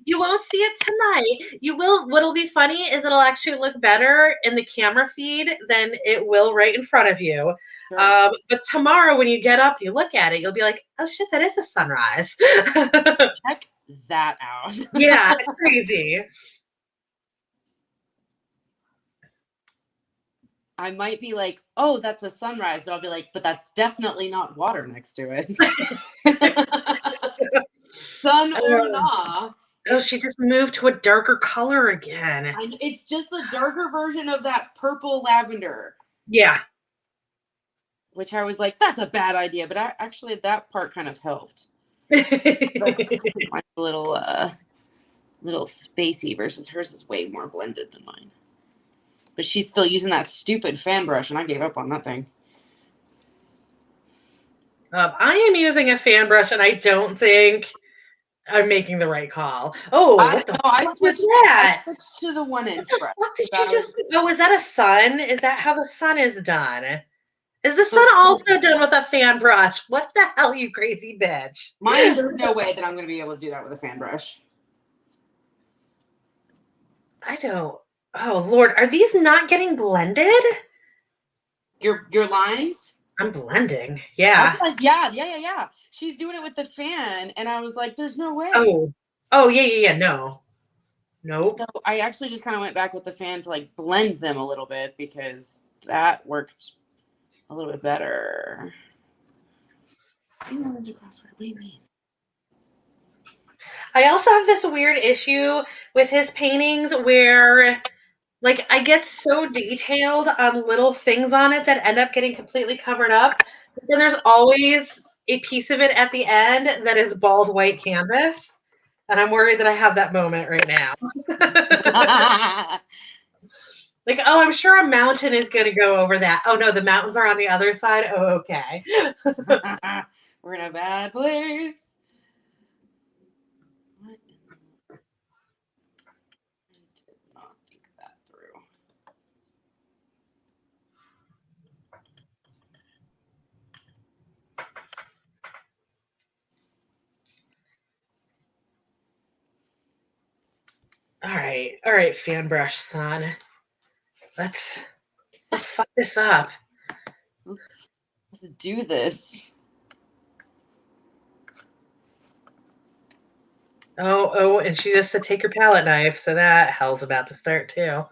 You won't see it tonight. You will. What'll be funny is it'll actually look better in the camera feed than it will right in front of you. Sure. But tomorrow when you get up, you look at it, you'll be like, oh shit, that is a sunrise. Check that out. Yeah, it's crazy. I might be like, oh, that's a sunrise, but I'll be like, but that's definitely not water next to it. Sun or nah. Oh, she just moved to a darker color again. It's just the darker version of that purple lavender. Yeah. Which I was like, that's a bad idea, but actually that part kind of helped. My little spacey versus hers is way more blended than mine. But she's still using that stupid fan brush, and I gave up on that thing. I am using a fan brush, and I don't think I'm making the right call. Oh, what the fuck I was switched that? to the 1-inch What the brush. fuck did you just? Oh, is that a sun? Is that how the sun is done? Is the sun So also done with a fan brush? What the hell, you crazy bitch? mine, there's no way that I'm going to be able to do that with a fan brush. I don't. Oh Lord, are these not getting blended? Your lines? I'm blending. Yeah. Yeah. She's doing it with the fan, and I was like, "There's no way." Oh, yeah. No, nope. So I actually just kind of went back with the fan to like blend them a little bit because that worked a little bit better. What do you mean? I also have this weird issue with his paintings where Like, I get so detailed on little things on it that end up getting completely covered up. But then there's always a piece of it at the end that is bald white canvas. And I'm worried that I have that moment right now. Like, oh, I'm sure a mountain is going to go over that. Oh, no, the mountains are on the other side. Oh, okay. We're in a bad place. What? I did not think that through. All right, fan brush son. Let's fuck this up. Let's do this. Oh, and she just said take your palette knife, so that hell's about to start too.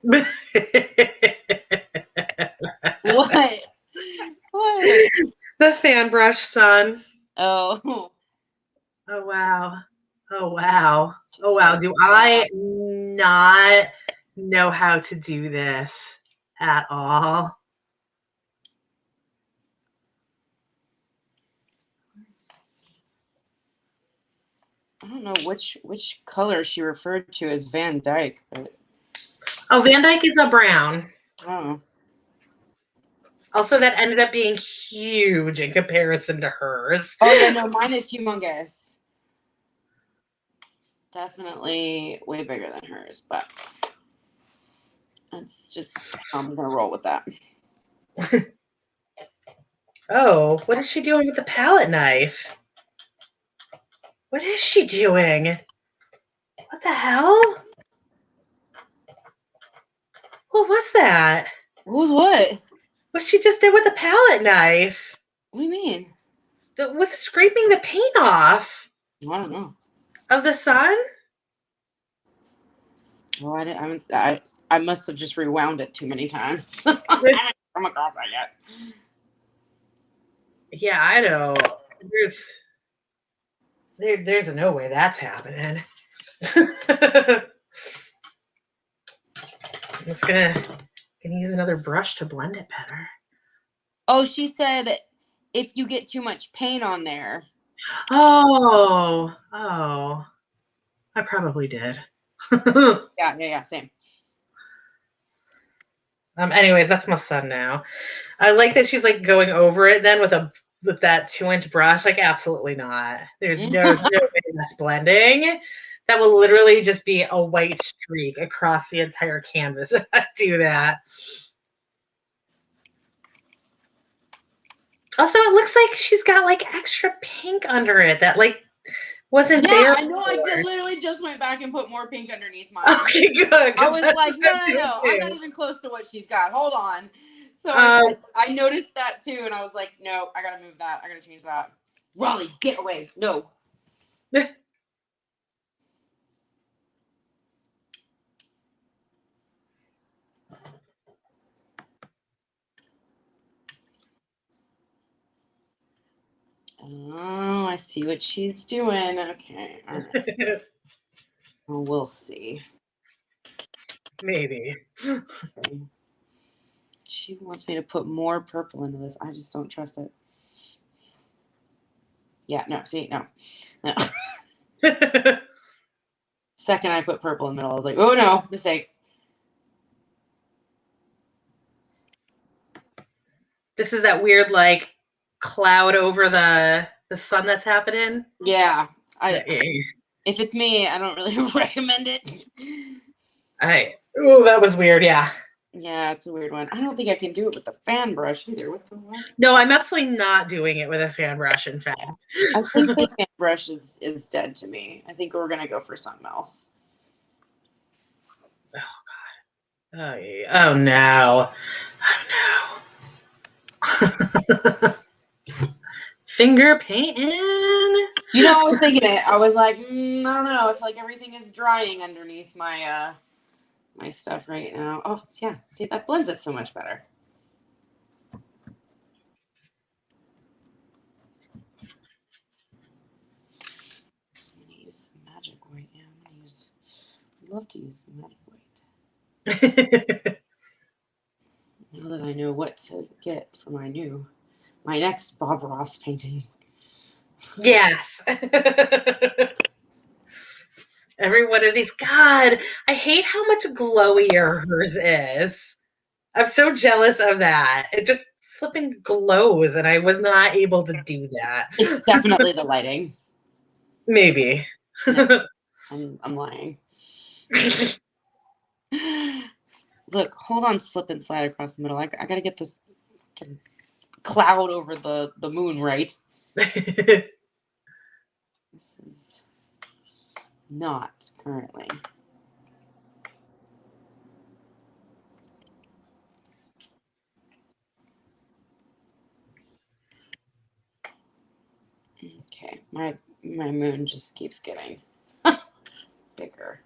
What? What? The fan brush son. Oh. Oh wow. Oh wow. She Oh said wow. it. Do I not know how to do this at all? I don't know which color she referred to as Van Dyke, but Oh, Van Dyke is a brown. oh. Also, that ended up being huge in comparison to hers. Oh yeah, no, mine is humongous. Definitely way bigger than hers, but it's just I'm gonna roll with that. Oh, what is she doing with the palette knife? What is she doing? What the hell? What was that? What was what? What she just did with the palette knife? What do you mean? With scraping the paint off I don't know. of the sun? Well, I must have just rewound it too many times. I haven't come across that yet. Yeah, I know. There's no way that's happening. I'm just gonna use another brush to blend it better. Oh, she said if you get too much paint on there. Oh, I probably did. Yeah, same. Anyways, that's my son now. I like that she's like going over it then with that 2-inch brush. Like, absolutely not. There's no way that's blending. That will literally just be a white streak across the entire canvas if I do that. Also, it looks like she's got like extra pink under it that like wasn't there. I know. I literally just went back and put more pink underneath mine. Okay, good. I was like, no. I'm not even close to what she's got. Hold on. So I noticed that too, and I was like, no, I gotta move that. I gotta change that. Raleigh, get away. No. Oh, I see what she's doing. Okay. All right. Well, we'll see. Maybe. She wants me to put more purple into this. I just don't trust it. Yeah, no, see, no. Second I put purple in the middle, I was like, oh no, mistake. This is that weird like cloud over the sun that's happening. Yeah. If it's me, I don't really recommend it. Oh, that was weird, yeah. Yeah, it's a weird one. I don't think I can do it with the fan brush either. What the what? No, I'm absolutely not doing it with a fan brush, in fact. I think the fan brush is dead to me. I think we're gonna go for something else. Oh god. Oh no. Oh no. Finger painting. You know, I was thinking it. I was like, I don't know. I feel like everything is drying underneath my my stuff right now. Oh, yeah. See, that blends it so much better. I'm going to use some magic white. Yeah, I'm going to use, I'd love to use magic white. Now that I know what to get for my next Bob Ross painting. Yes. Every one of these. God, I hate how much glowier hers is. I'm so jealous of that. It just flipping glows, and I was not able to do that. It's definitely the lighting. Maybe. No, I'm lying. Look, hold on, slip and slide across the middle. I gotta get this cloud over the moon right. This is not currently. Okay, my moon just keeps getting bigger.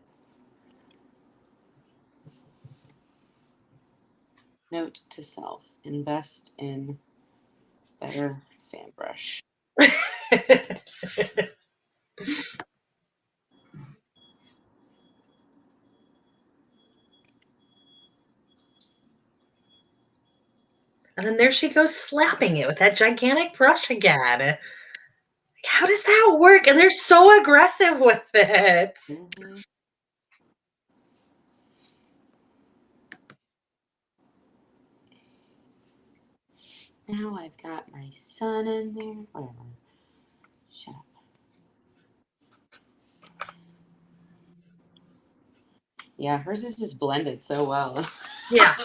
Note to self: invest in better fan brush. And then there she goes slapping it with that gigantic brush again. Like, how does that work? And they're so aggressive with it. Mm-hmm. Now I've got my sun in there. Whatever. Shut up. Yeah, hers is just blended so well. Yeah.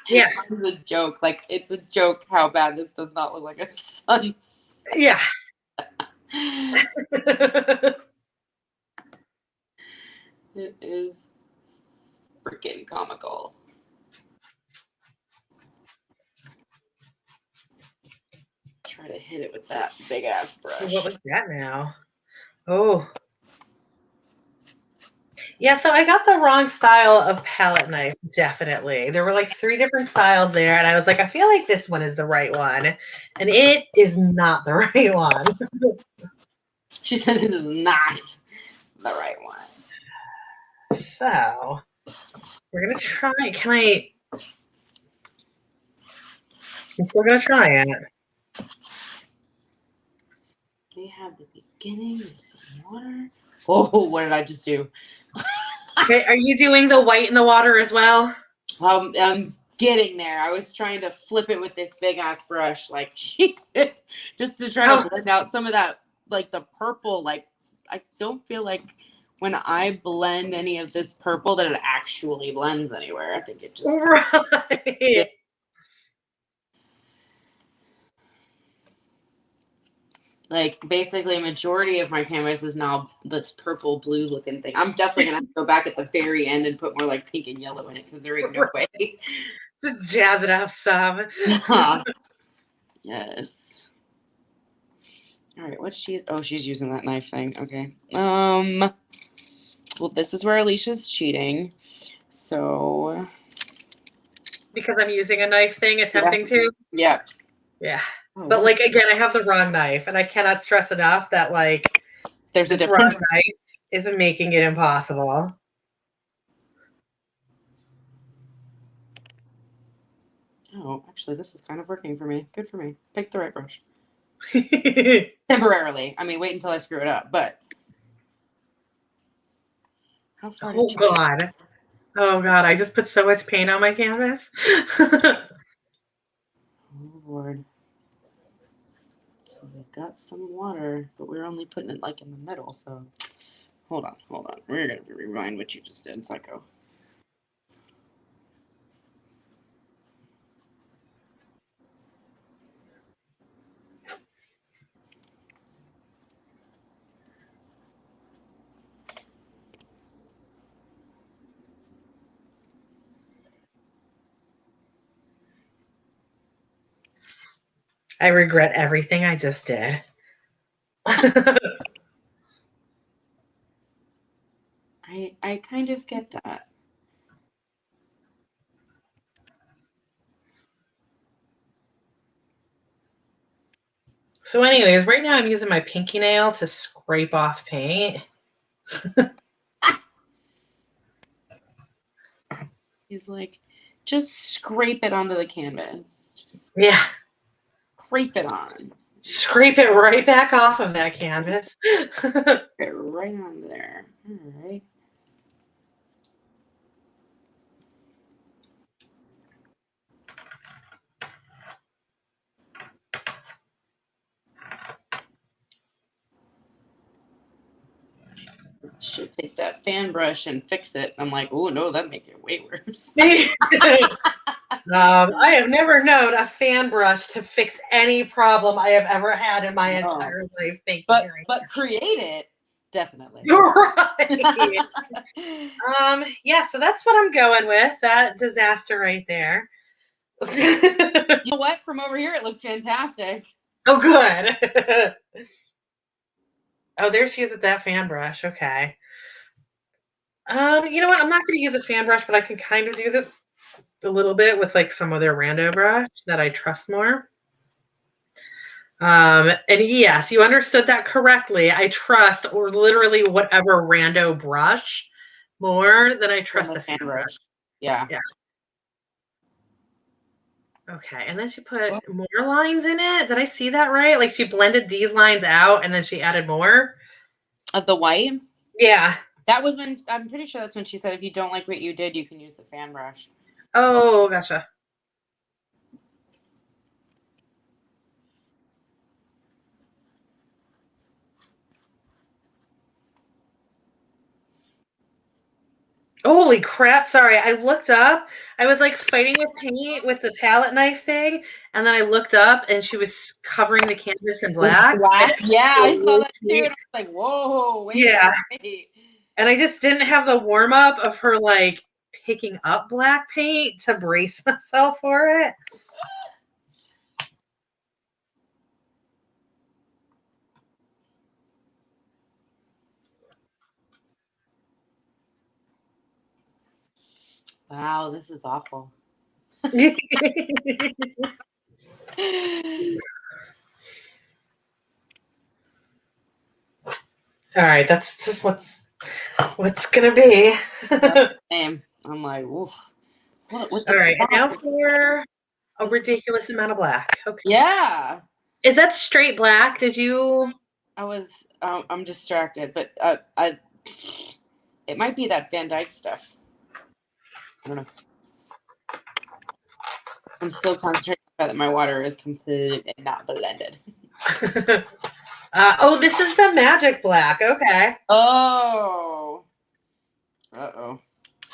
Yeah. It's a joke. Like, it's a joke how bad this does not look like a sunset. Yeah. It is freaking comical. Try to hit it with that big ass brush. What was that now? Oh. Yeah, so I got the wrong style of palette knife, definitely. There were like 3 different styles there, and I was like, I feel like this one is the right one. And it is not the right one. She said it is not the right one. So we're gonna try. I'm still gonna try it. We have the beginning of some water. Oh, what did I just do? Okay, are you doing the white in the water as well? I'm getting there. I was trying to flip it with this big ass brush like she did, just to try to blend out some of that, like the purple. Like, I don't feel like when I blend any of this purple that it actually blends anywhere. I think it just right. Like, basically a majority of my canvas is now this purple blue looking thing. I'm definitely gonna have to go back at the very end and put more like pink and yellow in it because there ain't no way. To jazz it up some. Yes. All right, what's she? Oh, she's using that knife thing. Okay. Well, this is where Alicia's cheating. So. Because I'm using a knife thing, attempting to. Yeah. Yeah. Oh, But like again, I have the wrong knife, and I cannot stress enough that like there's this a difference. wrong knife isn't making it impossible. Oh, actually, this is kind of working for me. Good for me. Pick the right brush. Temporarily. I mean, wait until I screw it up, but. How far Oh did you God. Oh God, I just put so much paint on my canvas. Oh Lord. So we've got some water, but we're only putting it like in the middle, so hold on. We're gonna rewind what you just did, Psycho. I regret everything I just did. I kind of get that. So anyways, right now I'm using my pinky nail to scrape off paint. He's like, just scrape it onto the canvas. Just Yeah. scrape it on. Scrape it right back off of that canvas. Get right onto there. All right. Should take that fan brush and fix it. I'm like, oh no, that'd make it way worse. I have never known a fan brush to fix any problem I have ever had in my entire life. Thank you very But much. create it, definitely. Right. Yeah, so that's what I'm going with. That disaster right there. You know what? From over here, it looks fantastic. Oh, good. Oh, there she is with that fan brush. Okay. You know what? I'm not going to use a fan brush, but I can kind of do this a little bit with like some other rando brush that I trust more. And yes, you understood that correctly. I trust or literally whatever rando brush more than I trust the fan brush. Yeah. Yeah. Okay, and then she put more lines in it. Did I see that right? Like she blended these lines out and then she added more? Of the white? Yeah. That was when, I'm pretty sure that's when she said, if you don't like what you did, you can use the fan brush. Oh, gotcha. Holy crap, sorry. I looked up. I was like fighting with paint with the palette knife thing, and then I looked up and she was covering the canvas in black. Yeah, I saw that too. And I was like, whoa, wait. And I just didn't have the warm up of her like picking up black paint to brace myself for it. Wow, this is awful. All right, that's just what's gonna be. Same. I'm like, oof. What All right, and now for a ridiculous amount of black. Okay. Yeah. Is that straight black? Did you? I'm distracted, but it might be that Van Dyke stuff. I don't know. I'm still concentrating on the fact that my water is completely not blended. Oh, this is the magic black. Okay. Oh. Uh-oh.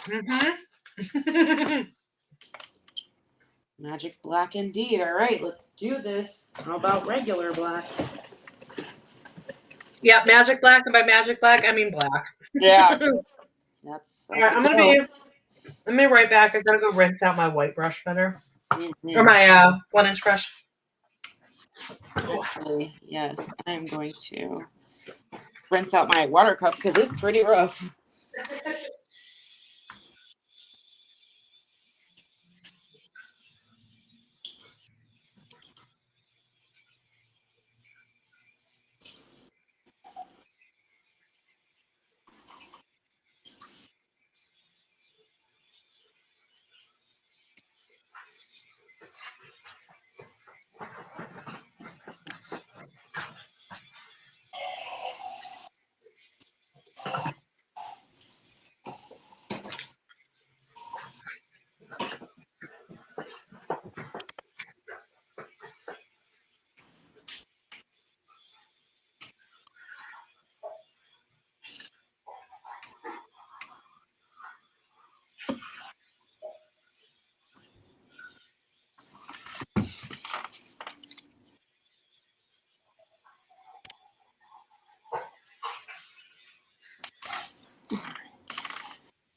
Mm-hmm. Magic black indeed. All right, let's do this. How about regular black? Yeah, magic black, and by magic black, I mean black. Yeah. That's All right, I'm gonna be. Let me right back. I gotta go rinse out my white brush better, or my 1-inch brush. Actually, yes, I'm going to rinse out my water cup because it's pretty rough.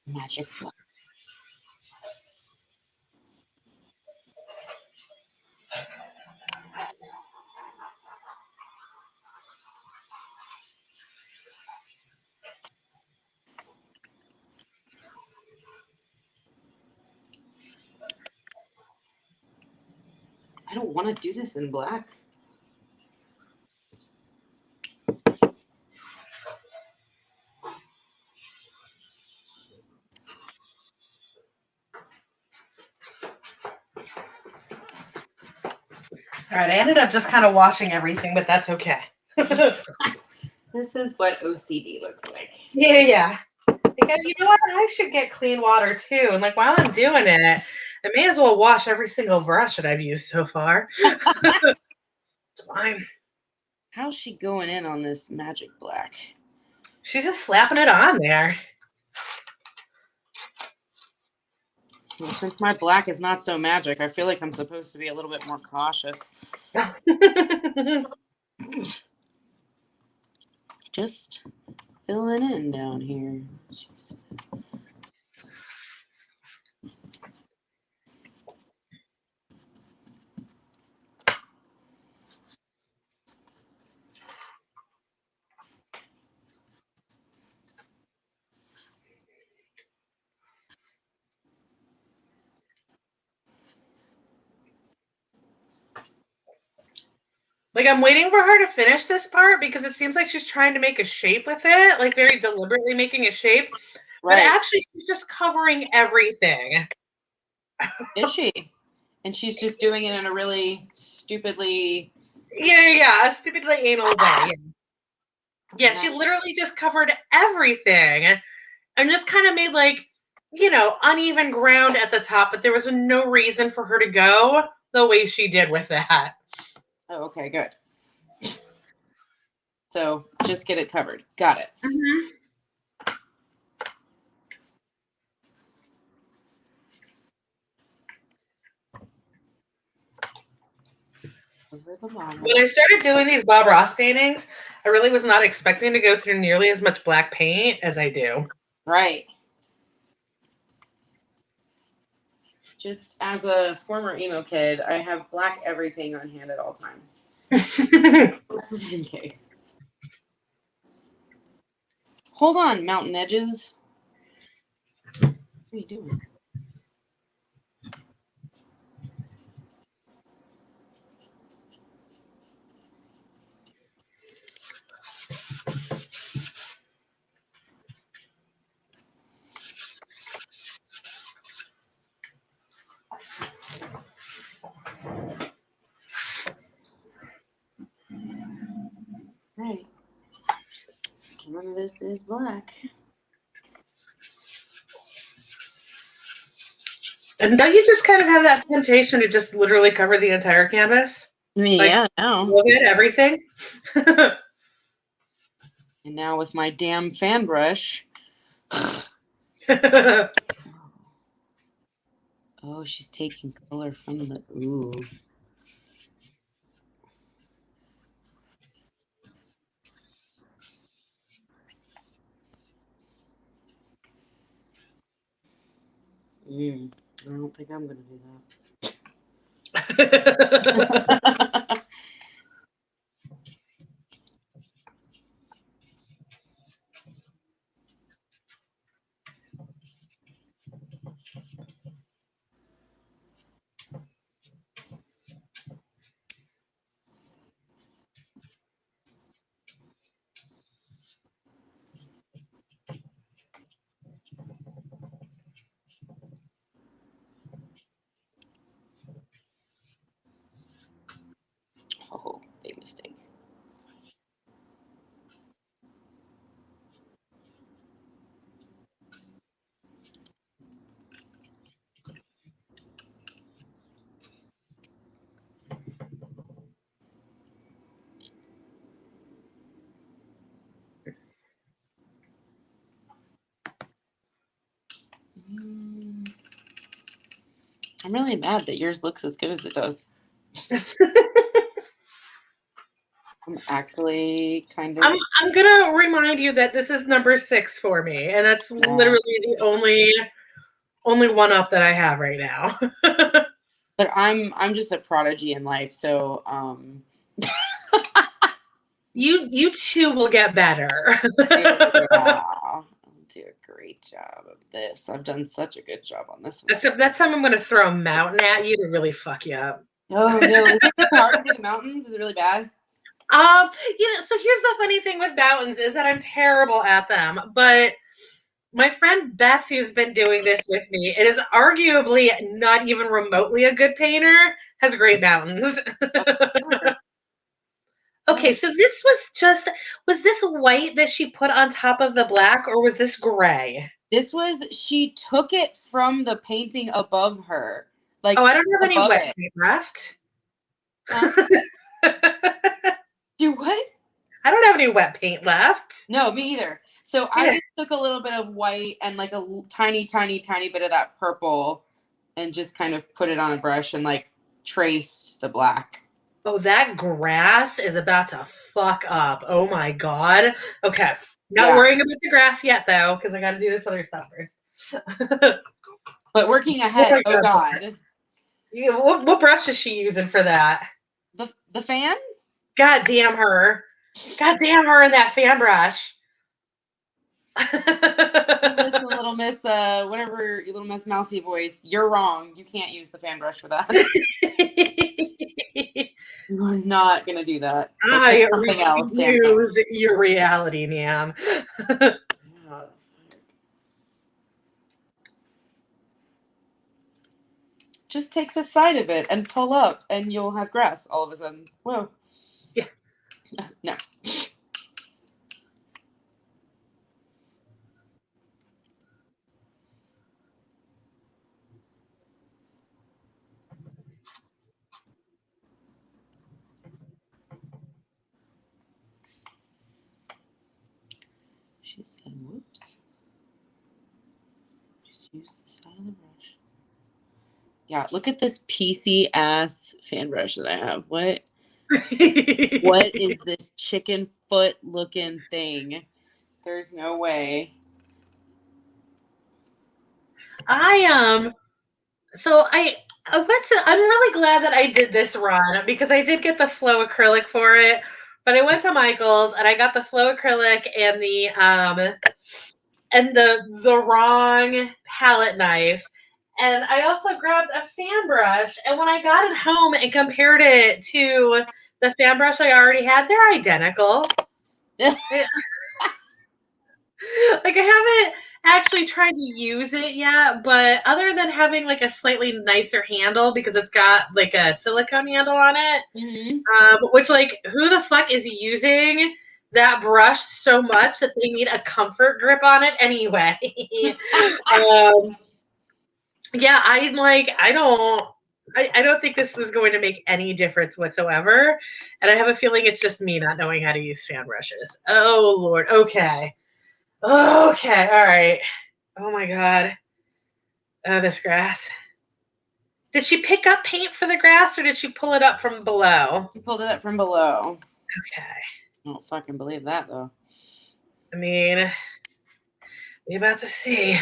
Magic black. I don't want to do this in black. All right, I ended up just kind of washing everything, but that's okay. This is what OCD looks like. Yeah. Like, you know what? I should get clean water too. And like while I'm doing it, I may as well wash every single brush that I've used so far. It's fine. How's she going in on this magic black? She's just slapping it on there. Well, since my black is not so magic, I feel like I'm supposed to be a little bit more cautious. Just filling in down here. Jeez. Like I'm waiting for her to finish this part because it seems like she's trying to make a shape with it, like very deliberately making a shape. Right. But actually she's just covering everything. Is she? And she's just doing it in a really stupidly... Yeah, a stupidly anal way. Yeah, she literally just covered everything and just kind of made like, you know, uneven ground at the top, but there was no reason for her to go the way she did with that. Oh, okay, good. So just get it covered. Got it. Mm-hmm. When I started doing these Bob Ross paintings, I really was not expecting to go through nearly as much black paint as I do. Right. Just as a former emo kid, I have black everything on hand at all times. Just in case. Hold on, mountain edges. What are you doing? Right. None of this is black. And don't you just kind of have that temptation to just literally cover the entire canvas? Yeah, now. Look at everything. And now with my damn fan brush. Oh, she's taking color from the... Ooh. I don't think I'm going to do that. Oh, big mistake. I'm really mad that yours looks as good as it does. I'm actually kind of... I'm gonna remind you that this is number 6 for me, and that's literally the only one up that I have right now. But I'm just a prodigy in life, so you too will get better. yeah, I'll do a great job of this. I've done such a good job on this one. Except that time I'm gonna throw a mountain at you to really fuck you up. Oh no, is it hard to do mountains? Is it really bad? You know, so here's the funny thing with mountains is that I'm terrible at them, but my friend Beth, who's been doing this with me, it is arguably not even remotely a good painter, has great mountains. Sure. Okay, so this was this white that she put on top of the black, or was this gray? She took it from the painting above her. Like Oh, I don't have any above wet it. paint left. Huh? Do what? I don't have any wet paint left. No, me either. So I Yeah. just took a little bit of white and like a tiny, tiny, tiny bit of that purple and just kind of put it on a brush and like traced the black. Oh, that grass is about to fuck up. Oh my god. Okay. Not Yeah. worrying about the grass yet though, because I gotta do this other stuff first. But working Oh ahead, my oh god. God. Yeah, what brush is she using for that? The fan? God damn her. God damn her and that fan brush. Hey, listen, little miss, whatever your little miss mousy voice, you're wrong. You can't use the fan brush for that. You're not gonna do that. So pick I something else, damn thing. refuse your reality, ma'am. Just take the side of it and pull up, and you'll have grass all of a sudden. Whoa. Yeah. No. She said, whoops. Just use the side of the brush. Yeah, look at this PC ass fan brush that I have. What is this chicken foot looking thing? There's no way. I'm really glad that I did this run because I did get the flow acrylic for it. But I went to Michael's and I got the flow acrylic and the wrong palette knife. And I also grabbed a fan brush. And when I got it home and compared it to the fan brush I already had, they're identical. Like I haven't actually tried to use it yet, but other than having like a slightly nicer handle because it's got like a silicone handle on it, which like who the fuck is using that brush so much that they need a comfort grip on it anyway? Yeah, I don't think this is going to make any difference whatsoever. And I have a feeling it's just me not knowing how to use fan brushes. Oh Lord. Okay. Okay, all right. Oh my god. Oh, this grass. Did she pick up paint for the grass or did she pull it up from below? She pulled it up from below. Okay. I don't fucking believe that though. I mean, we about to see.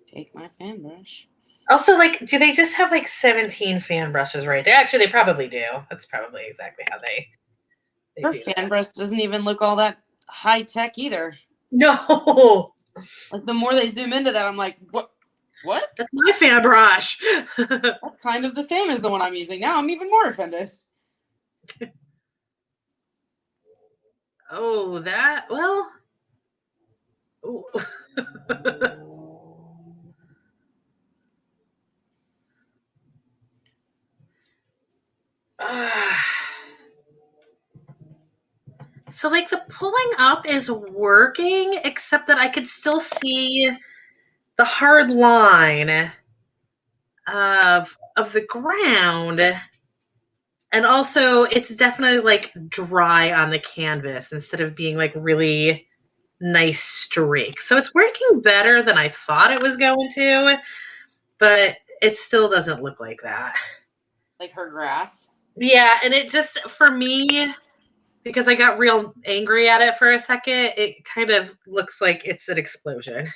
Take my fan brush. Also, like, do they just have like 17 fan brushes right there? Actually, they probably do. That's probably exactly how they Her do fan that. brush doesn't even look all that high tech either. No. Like the more they zoom into that, I'm like, what? What? That's my fan brush. That's kind of the same as the one I'm using now. I'm even more offended. Oh, that, well. So like the pulling up is working, except that I could still see the hard line of the ground. And also it's definitely like dry on the canvas instead of being like really nice streaks. So it's working better than I thought it was going to, but it still doesn't look like that. Like her grass. Yeah, and it just for me, because I got real angry at it for a second, it kind of looks like it's an explosion.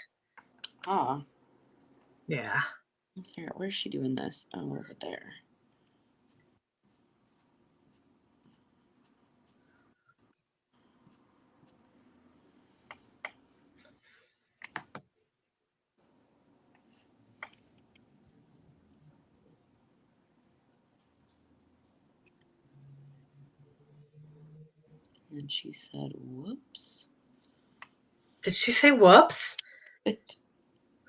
Ah. Yeah. Here, where's she doing this? Oh, over there. And she said, whoops. Did she say whoops? What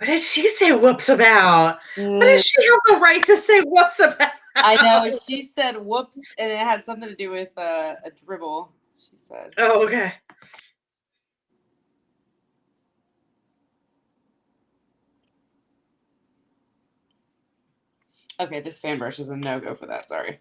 did she say whoops about? What does she have the right to say whoops about? I know. She said whoops, and it had something to do with a dribble, she said. Oh, okay. Okay, this fan brush is a no-go for that. Sorry.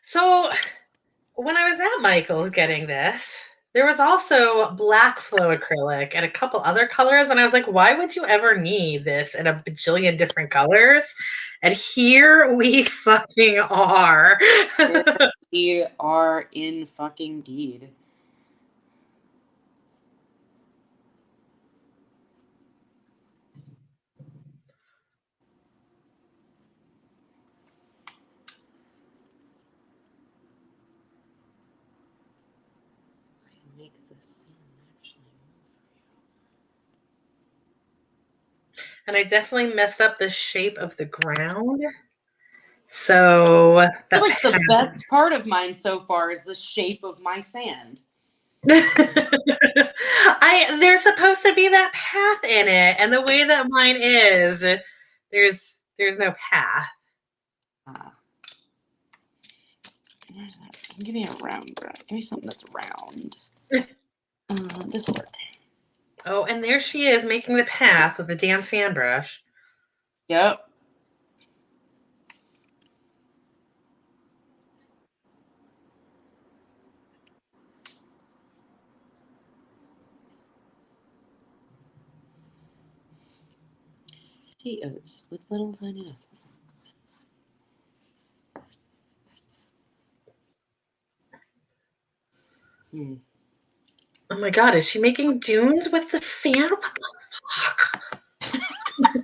So when I was at Michael's getting this, there was also black flow acrylic and a couple other colors. And I was like, why would you ever need this in a bajillion different colors? And here we fucking are. We are in fucking deed. Make this actually And I definitely messed up the shape of the ground. So I feel like the best part of mine so far is the shape of my sand. There's supposed to be that path in it, and the way that mine is, there's no path. Where's that? Give me a round brush. Give me something that's round. This will work. Oh, and there she is making the path with the damn fan brush. Yep. Sea oats with little tiny nuts. Oh my god, is she making dunes with the fan? What the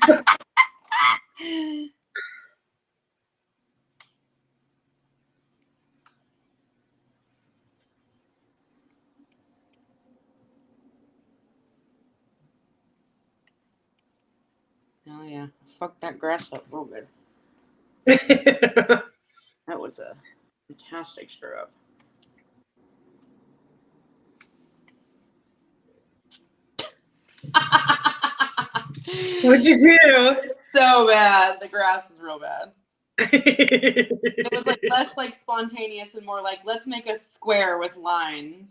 fuck? Oh yeah, fuck that grass up real good. That was a fantastic stir up. What'd you do? So bad. The grass is real bad. It was like less like spontaneous and more like let's make a square with lines.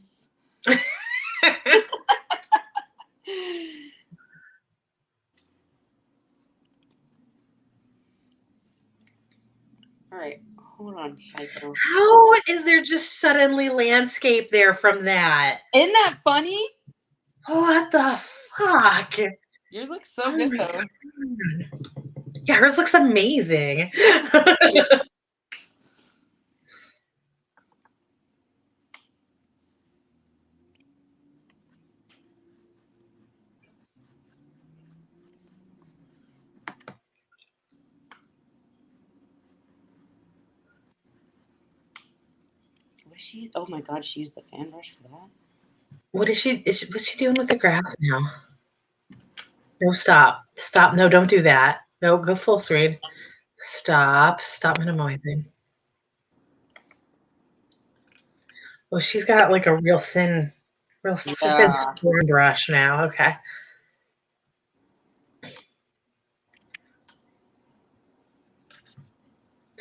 All right, hold on, Psycho. How is there just suddenly landscape there from that? Isn't that funny? What the fuck? Yours looks so good though. God. Yeah, hers looks amazing. Was she? Oh my god, she used the fan brush for that. What's she doing with the grass now? No, stop. Stop. No, don't do that. No, go full screen. Stop. Stop minimizing. Oh, she's got like a real thin skin brush now. Okay.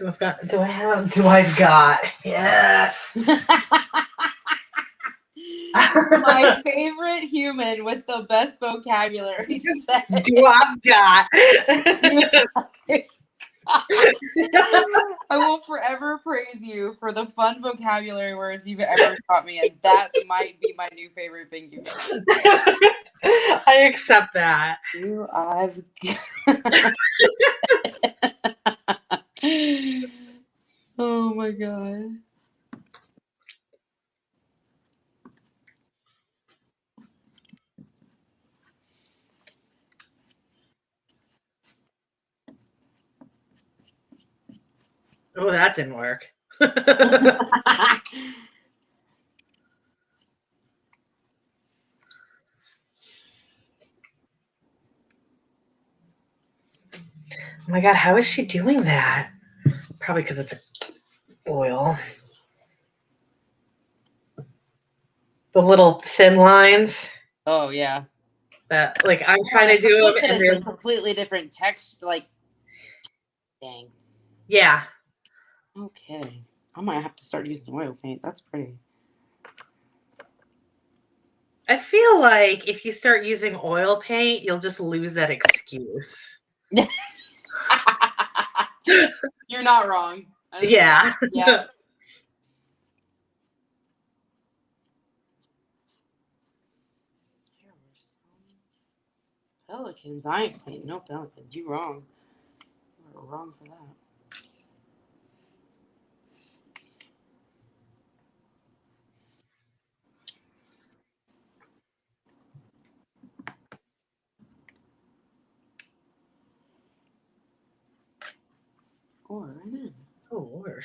I've got. Yes. My favorite human with the best vocabulary said. I've got. I will forever praise you for the fun vocabulary words you've ever taught me, and that might be my new favorite thing you've said. I accept that. I've. Oh my god. Oh, that didn't work. Oh my God, how is she doing that? Probably because it's oil. The little thin lines Oh yeah. that, like, I'm Oh, trying I to do forget them, that and it's a they're, completely different text. Like, dang. yeah. No kidding. I might have to start using oil paint. That's pretty. I feel like if you start using oil paint, you'll just lose that excuse. You're not wrong. Yeah. Yeah. Pelicans. I ain't painting no pelicans. You wrong. You're wrong for that. Oh, right in. Oh, Lord.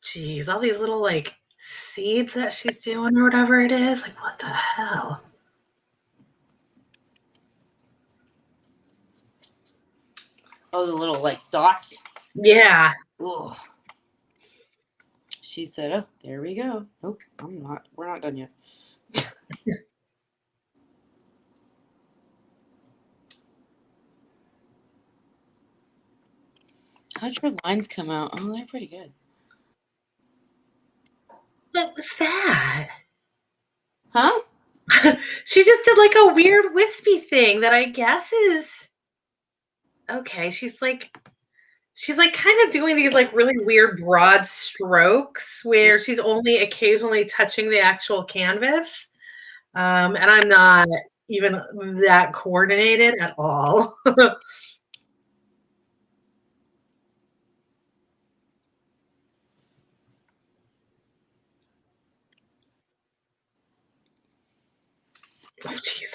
Jeez, all these little, like, seeds that she's doing or whatever it is. Like, what the hell? Oh, the little like dots. Yeah. Ugh. She said, "Oh, there we go." Nope, I'm not. We're not done yet. How'd your lines come out? Oh, they're pretty good. What was that? Huh? She just did like a weird wispy thing that I guess is okay. She's like kind of doing these like really weird broad strokes where she's only occasionally touching the actual canvas. And I'm not even that coordinated at all. Oh, jeez.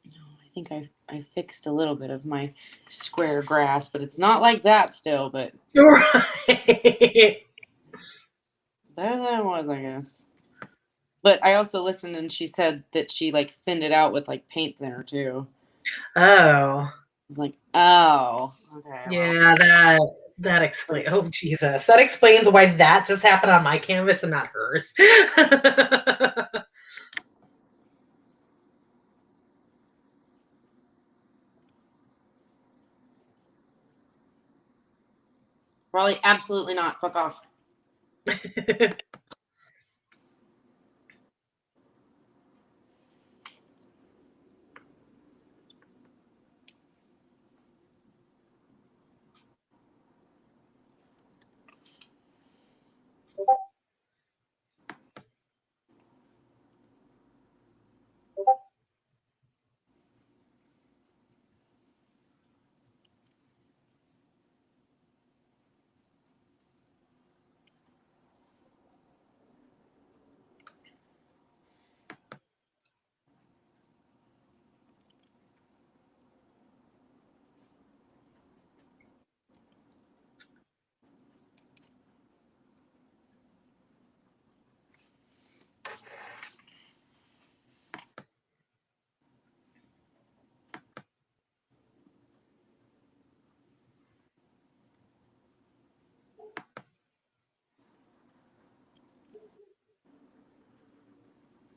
No, I think I fixed a little bit of my square grass, but it's not like that still. But Right. better than it was, I guess. But I also listened, and she said that she like thinned it out with like paint thinner too. Oh. I was like, oh, okay, well, Yeah, that explains. Oh, Jesus. That explains why that just happened on my canvas and not hers. probably absolutely not. Fuck off.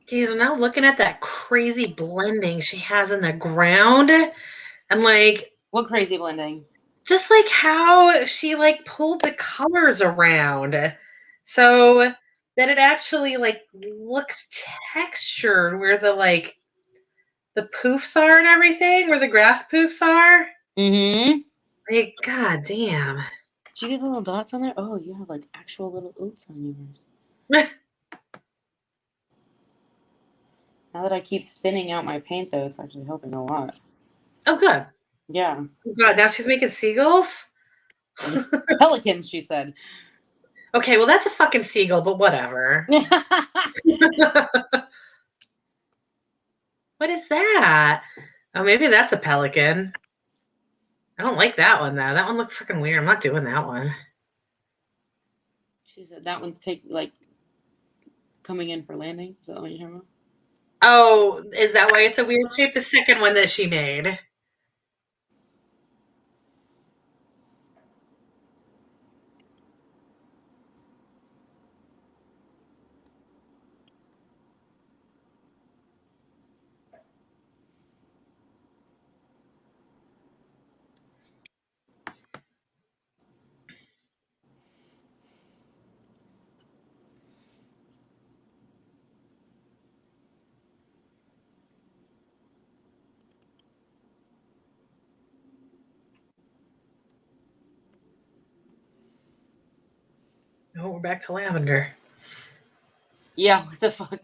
Geez, I'm now looking at that crazy blending she has in the ground. And like, What crazy blending? just like how she like pulled the colors around so that it actually like looks textured where the poofs are and everything, where the grass poofs are. Mm-hmm. Like, god damn. Did you get little dots on there? Oh, you have like actual little oats on yours. Now that I keep thinning out my paint, though, it's actually helping a lot. Oh, good. Yeah. Oh, god, now she's making seagulls? Pelicans, she said. Okay, well, that's a fucking seagull, but whatever. What is that? Oh, maybe that's a pelican. I don't like that one, though. That one looked fucking weird. I'm not doing that one. She said that one's coming in for landing. Is that the one you're talking about? Oh, is that why it's a weird shape? The second one that she made. Oh, we're back to lavender. Yeah, what the fuck?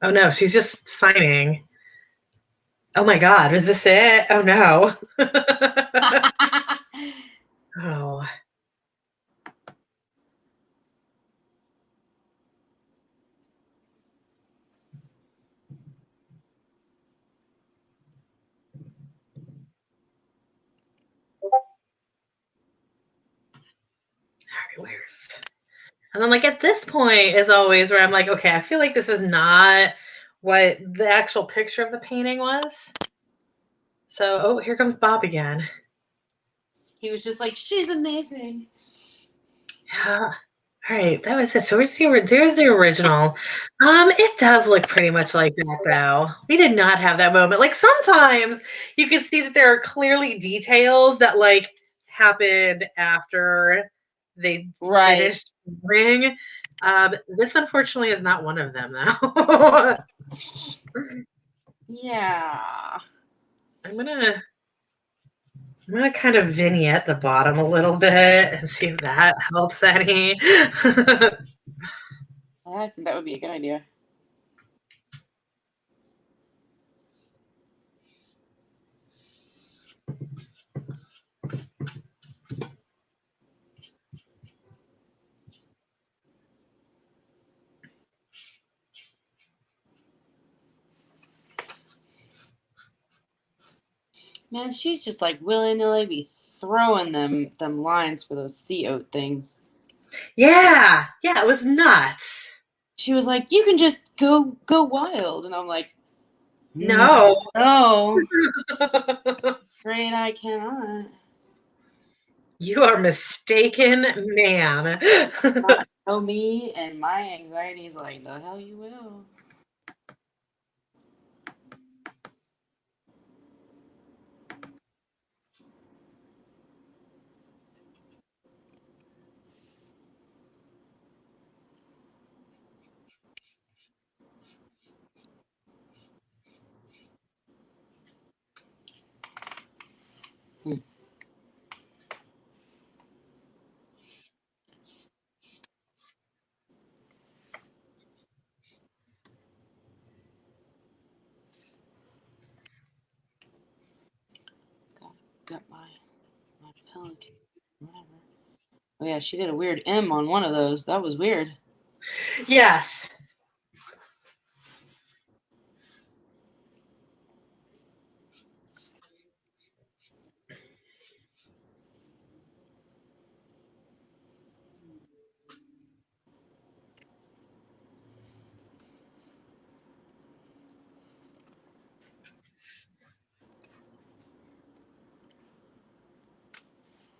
Oh no, she's just signing. Oh my god, is this it? Oh no. Oh. Where's and then like at this point is always where I'm like, okay, I feel like this is not what the actual picture of the painting was. So, oh, here comes Bob again. He was just like, she's amazing. Yeah. All right, that was it. So there's the original. It does look pretty much like that though. We did not have that moment. Like sometimes you can see that there are clearly details that like happened after they Right. finished ring. This unfortunately is not one of them though. Yeah. I'm gonna kind of vignette the bottom a little bit and see if that helps any. I think that would be a good idea. Man, she's just like willy-nilly be throwing them lines for those sea oat things. Yeah, it was nuts. She was like, you can just go wild. And I'm like, No. no. Afraid I cannot. You are mistaken, man. Not know me, and my anxiety is like, the hell you will. Got my pelican. Whatever. Oh yeah, she did a weird M on one of those. That was weird. Yes.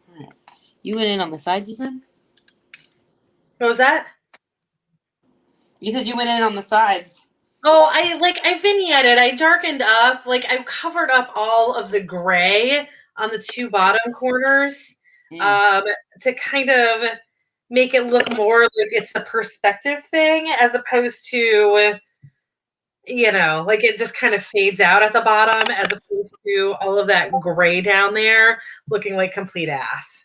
All right. You went in on the sides, you said? What was that? You said you went in on the sides. Oh, I vignetted. I darkened up. Like I covered up all of the gray on the two bottom corners Mm. um, to kind of make it look more like it's a perspective thing as opposed to, like it just kind of fades out at the bottom as opposed to all of that gray down there looking like complete ass.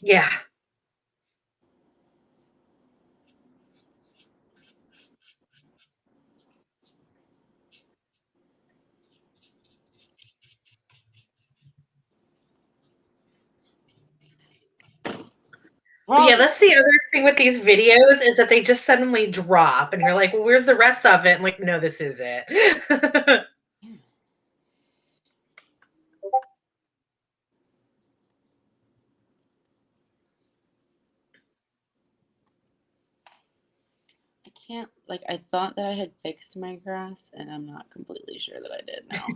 Yeah. But yeah, Probably. that's the other thing with these videos is that they just suddenly drop and you're like, well, where's the rest of it? And like, no, this is it. I can't, like, I thought that I had fixed my grass, and I'm not completely sure that I did now.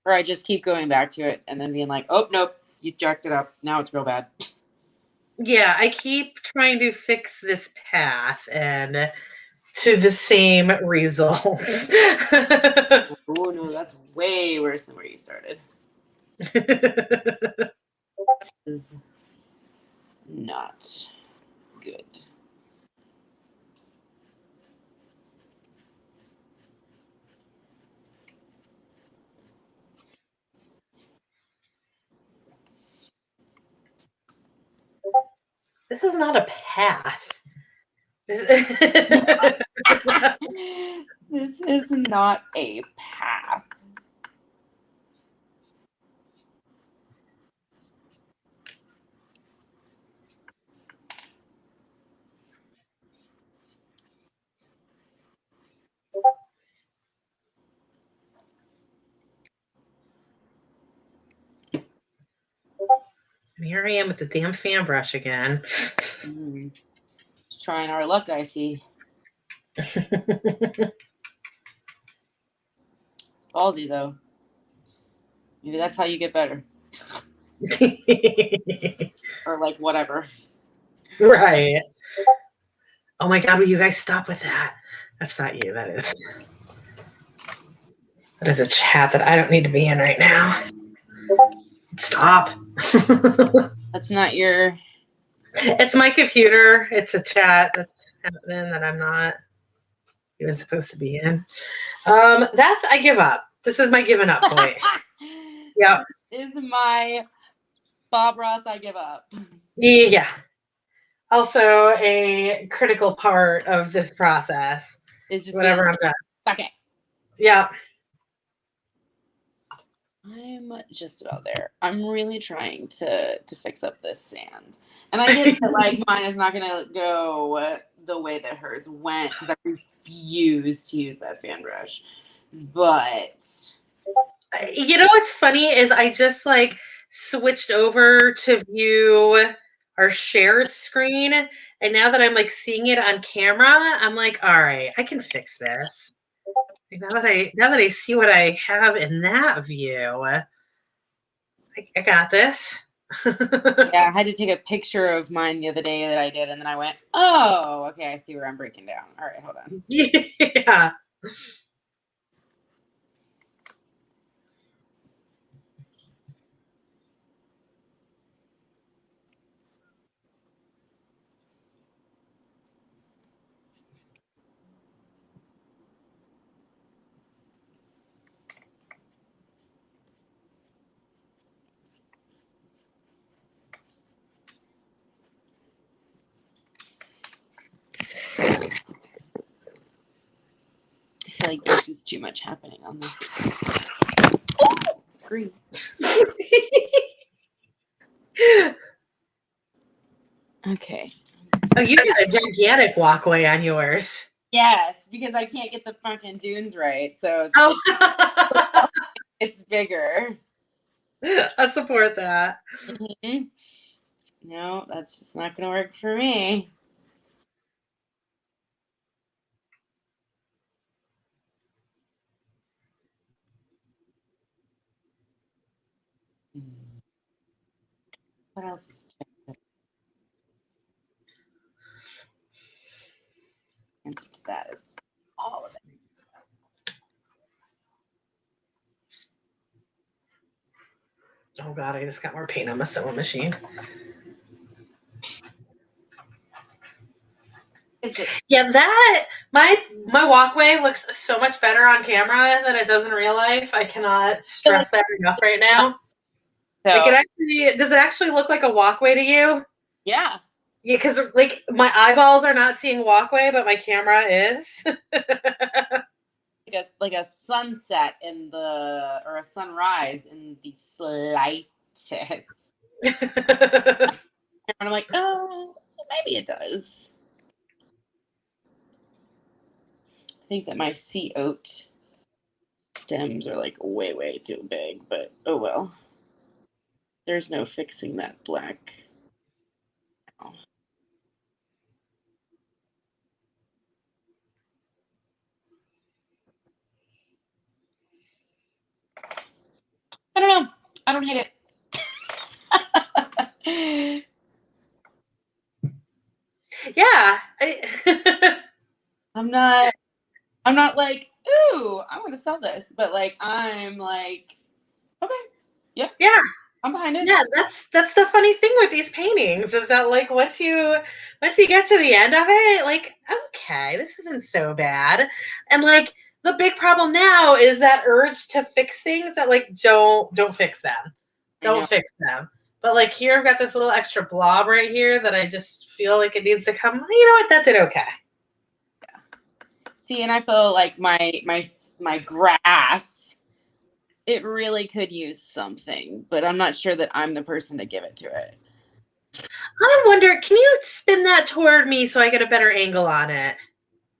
Or I just keep going back to it and then being like, oh, nope, you jacked it up. Now it's real bad. Yeah, I keep trying to fix this path and to the same results. Oh, no, that's way worse than where you started. This is not good. This is not a path. This is not a path. And here I am with the damn fan brush again. Just trying our luck, I see. It's ballsy, though. Maybe that's how you get better. Or, like, whatever. Right. Oh my God, will you guys stop with that? That's not you. That is a chat that I don't need to be in right now. Stop. That's not your. It's my computer. It's a chat that's happening that I'm not even supposed to be in. That's I give up. This is my giving up point. Yep. This is my Bob Ross, I give up. Yeah. Also a critical part of this process. It's just being Whenever like, I'm done. fuck it. Yeah. I'm just about there. I'm really trying to fix up this sand, and I get that like mine is not gonna go the way that hers went because I refuse to use that fan brush. But What's funny is I just like switched over to view our shared screen, and now that I'm like seeing it on camera, I'm like, all right, I can fix this. Like, now that I see what I have in that view, I got this. yeah, I had to take a picture of mine the other day that I did, and then I went, oh, okay, I see where I'm breaking down. All right, hold on. Yeah. I feel like there's just too much happening on this screen. Okay. Oh, you got a gigantic walkway on yours. Yes, because I can't get the fucking dunes right, so Oh, it's bigger. I support that. Mm-hmm. No, that's just not gonna work for me. What else? god, I just got more paint on my sewing machine. Yeah, my walkway looks so much better on camera than it does in real life. I cannot stress that enough right now. So, does it actually look like a walkway to you? Yeah. Yeah, because like my eyeballs are not seeing walkway, but my camera is. like a sunset or a sunrise in the slightest. And I'm like, oh, maybe it does. I think that my sea oat stems are like way too big, but oh well. There's no fixing that black. Oh. I don't know. I don't hate it. Yeah. I'm not like, ooh, I want to sell this, but like I'm like, okay, yeah, I'm behind it. Yeah, that's the funny thing with these paintings is that like once you get to the end of it, like okay, this isn't so bad. And like the big problem now is that urge to fix things that like don't fix them. Don't fix them. But like here I've got this little extra blob right here that I just feel like it needs to come. You know what? That did okay. Yeah. See, and I feel like my grass, it really could use something, but I'm not sure that I'm the person to give it to it. I wonder, can you spin that toward me so I get a better angle on it?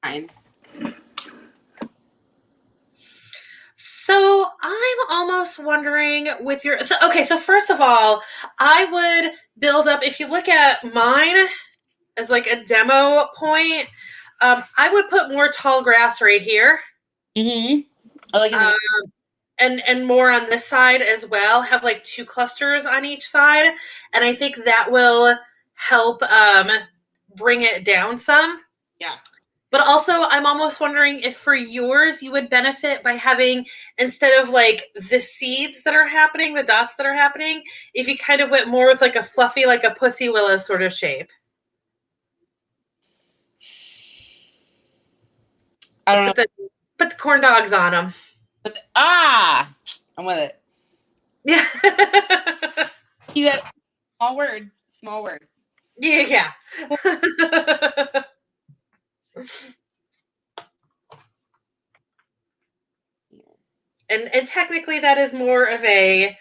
Fine. So I'm almost wondering with your so first of all, I would build up if you look at mine as like a demo point, I would put more tall grass right here. Mm-hmm. I like it. And more on this side as well. Have like 2 clusters on each side, and I think that will help bring it down some. Yeah. But also, I'm almost wondering if for yours you would benefit by having, instead of like the seeds that are happening, the dots that are happening, if you kind of went more with like a fluffy, like a pussy willow sort of shape. I don't know. Put the corn dogs on them. But I'm with it. Yeah. See that? Small words. Small words. Yeah. And technically that is more of a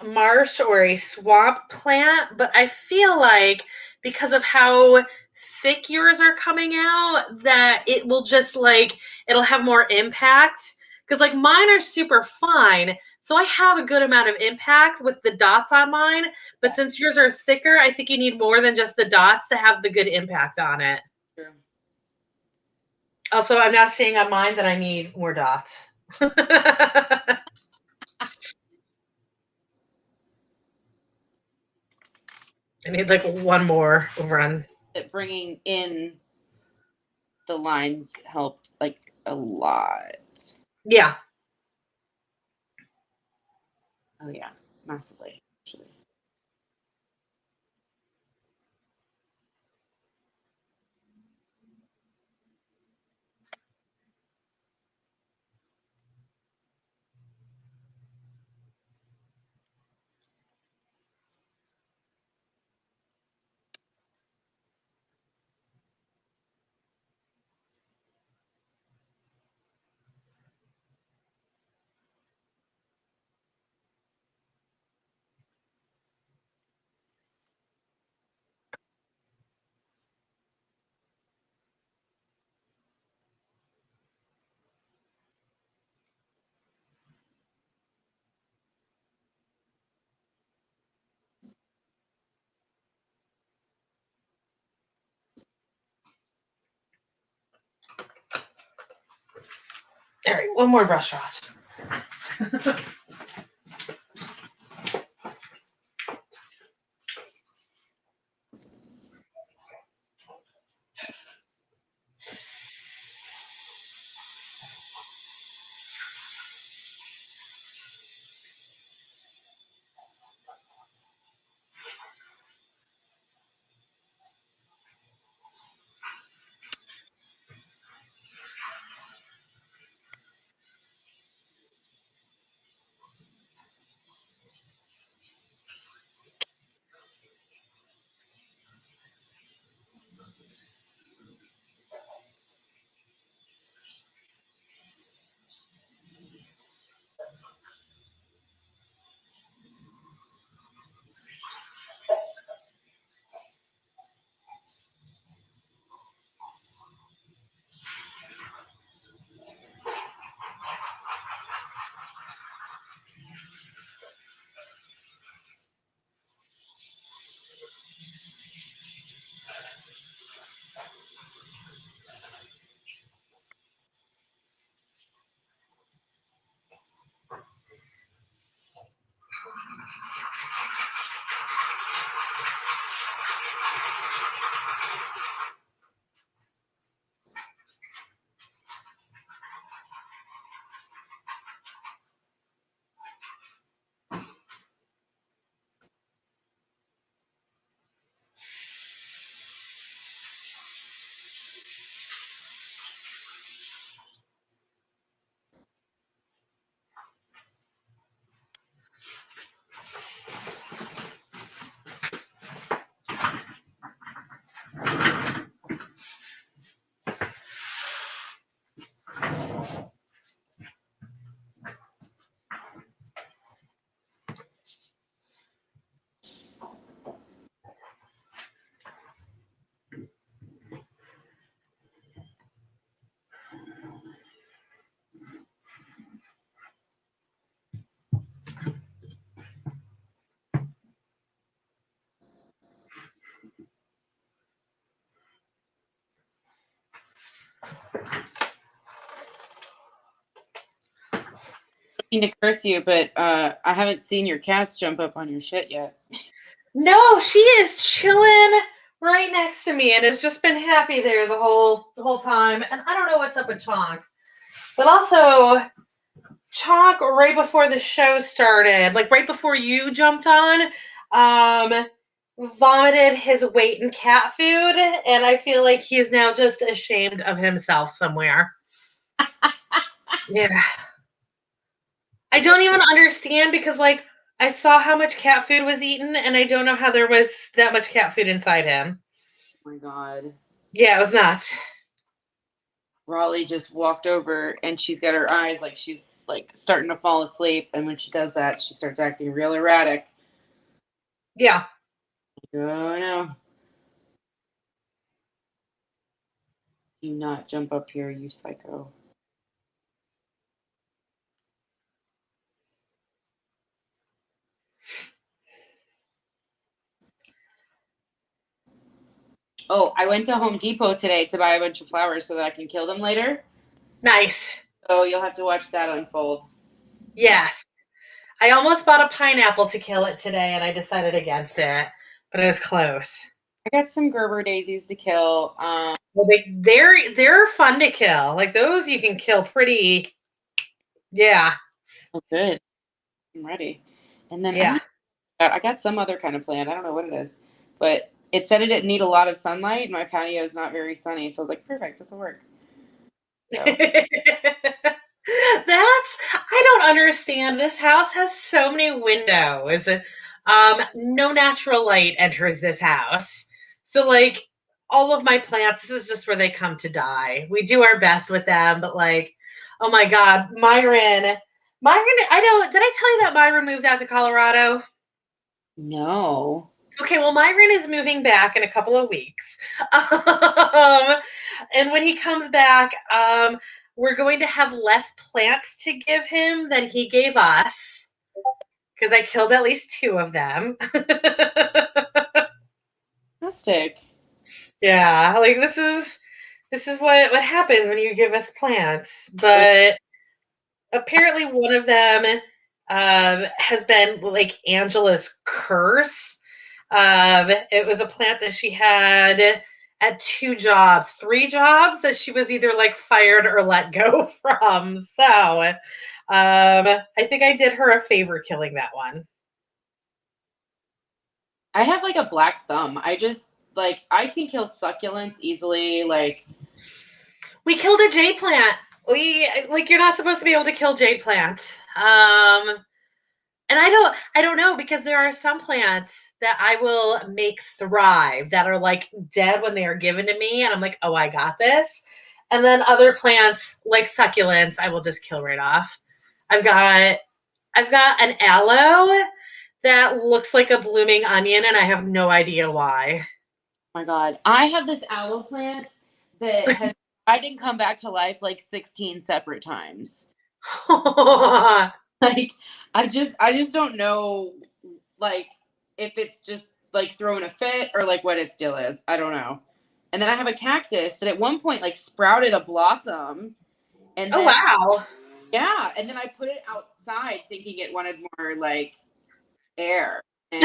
marsh or a swamp plant, but I feel like because of how thick yours are coming out, that it will just like, it'll have more impact. Because like mine are super fine, so I have a good amount of impact with the dots on mine. But since yours are thicker, I think you need more than just the dots to have the good impact on it. True. Also, I'm now seeing on mine that I need more dots. I need like one more over on. That bringing in the lines helped like a lot. Yeah. Oh yeah, massively actually. All right, one more brush off. Mean to curse you, but I haven't seen your cats jump up on your shit yet. No, she is chilling right next to me and has just been happy there the whole time. And I don't know what's up with Chonk. But also, Chonk, right before the show started, like right before you jumped on, vomited his weight in cat food, and I feel like he's now just ashamed of himself somewhere. Yeah. I don't even understand because, like, I saw how much cat food was eaten, and I don't know how there was that much cat food inside him. Oh my God. Yeah, it was nuts. Raleigh just walked over and she's got her eyes like she's like starting to fall asleep. And when she does that, she starts acting real erratic. Yeah. Oh no. Do not jump up here, you psycho. Oh, I went to Home Depot today to buy a bunch of flowers so that I can kill them later. Nice. So you'll have to watch that unfold. Yes. I almost bought a pineapple to kill it today, and I decided against it, but it was close. I got some Gerber daisies to kill. Well, they're fun to kill. Like those, you can kill pretty. Yeah. Oh, good. I'm ready. And then Yeah. I got some other kind of plant. I don't know what it is, but it said it didn't need a lot of sunlight. My patio is not very sunny, so I was like, perfect, this will work. So I don't understand. This house has so many windows. No natural light enters this house. So like all of my plants, this is just where they come to die. We do our best with them, but like, oh my God, Myron, I know, did I tell you that Myron moved out to Colorado? no. Okay, well, Myron is moving back in a couple of weeks. And when he comes back, we're going to have less plants to give him than he gave us because I killed at least 2 of them. Fantastic. Yeah, like this is what happens when you give us plants. Like, But apparently, one of them has been like Angela's curse. It was a plant that she had at 2 jobs, 3 jobs that she was either like fired or let go from. So I think I did her a favor killing that one. I have like a black thumb. I just like I can kill succulents easily. Like We killed a jade plant. We like you're not supposed to be able to kill jade plants. And I don't know because there are some plants that I will make thrive that are like dead when they are given to me and I'm like, "Oh, I got this." And then other plants like succulents, I will just kill right off. I've got an aloe that looks like a blooming onion and I have no idea why. oh my God, I have this aloe plant that has I didn't come back to life like 16 separate times. Like I just don't know like if it's just like throwing a fit or like what its deal is. I don't know. And then I have a cactus that at one point like sprouted a blossom and Oh then wow. yeah, and then I put it outside thinking it wanted more like air. And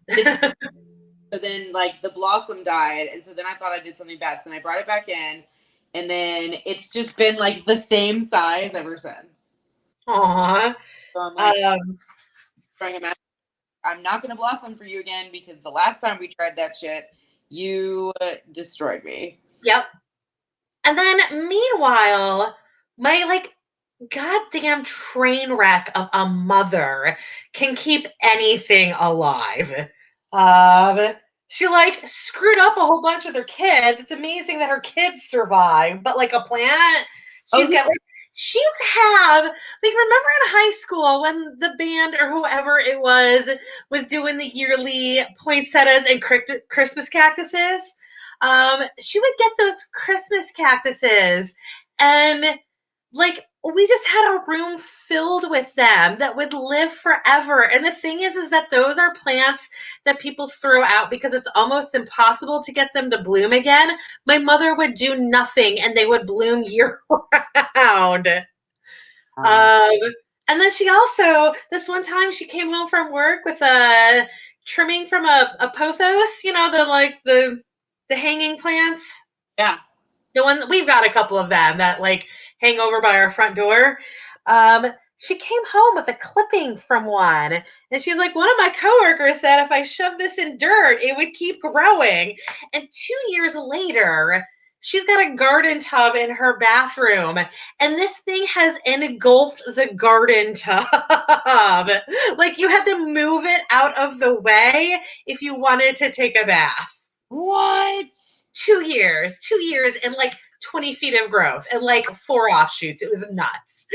it, so then like the blossom died, and so then I thought I did something bad. So then I brought it back in, and then it's just been like the same size ever since. Aw. So I'm like, Um, I'm not gonna blossom for you again because the last time we tried that shit, you destroyed me. yep. And then meanwhile, my like goddamn train wreck of a mother can keep anything alive. Um, she like screwed up a whole bunch with her kids. It's amazing that her kids survived, but like a plant, Oh she's yeah. got like she would have like remember in high school when the band or whoever it was doing the yearly poinsettias and Christmas cactuses. She would get those Christmas cactuses and like we just had a room filled with them that would live forever. And the thing is that those are plants that people throw out because it's almost impossible to get them to bloom again. My mother would do nothing and they would bloom year round. Uh, Um, and then she also, this one time she came home from work with a trimming from a pothos, you know, the hanging plants. yeah. The one we've got a couple of them that like hang over by our front door. She came home with a clipping from one, and she's like, "One of my coworkers said if I shove this in dirt, it would keep growing." And 2 years later, she's got a garden tub in her bathroom, and this thing has engulfed the garden tub. Like you had to move it out of the way if you wanted to take a bath. What? 2 years, and like 20 feet of growth and like 4 offshoots. It was nuts.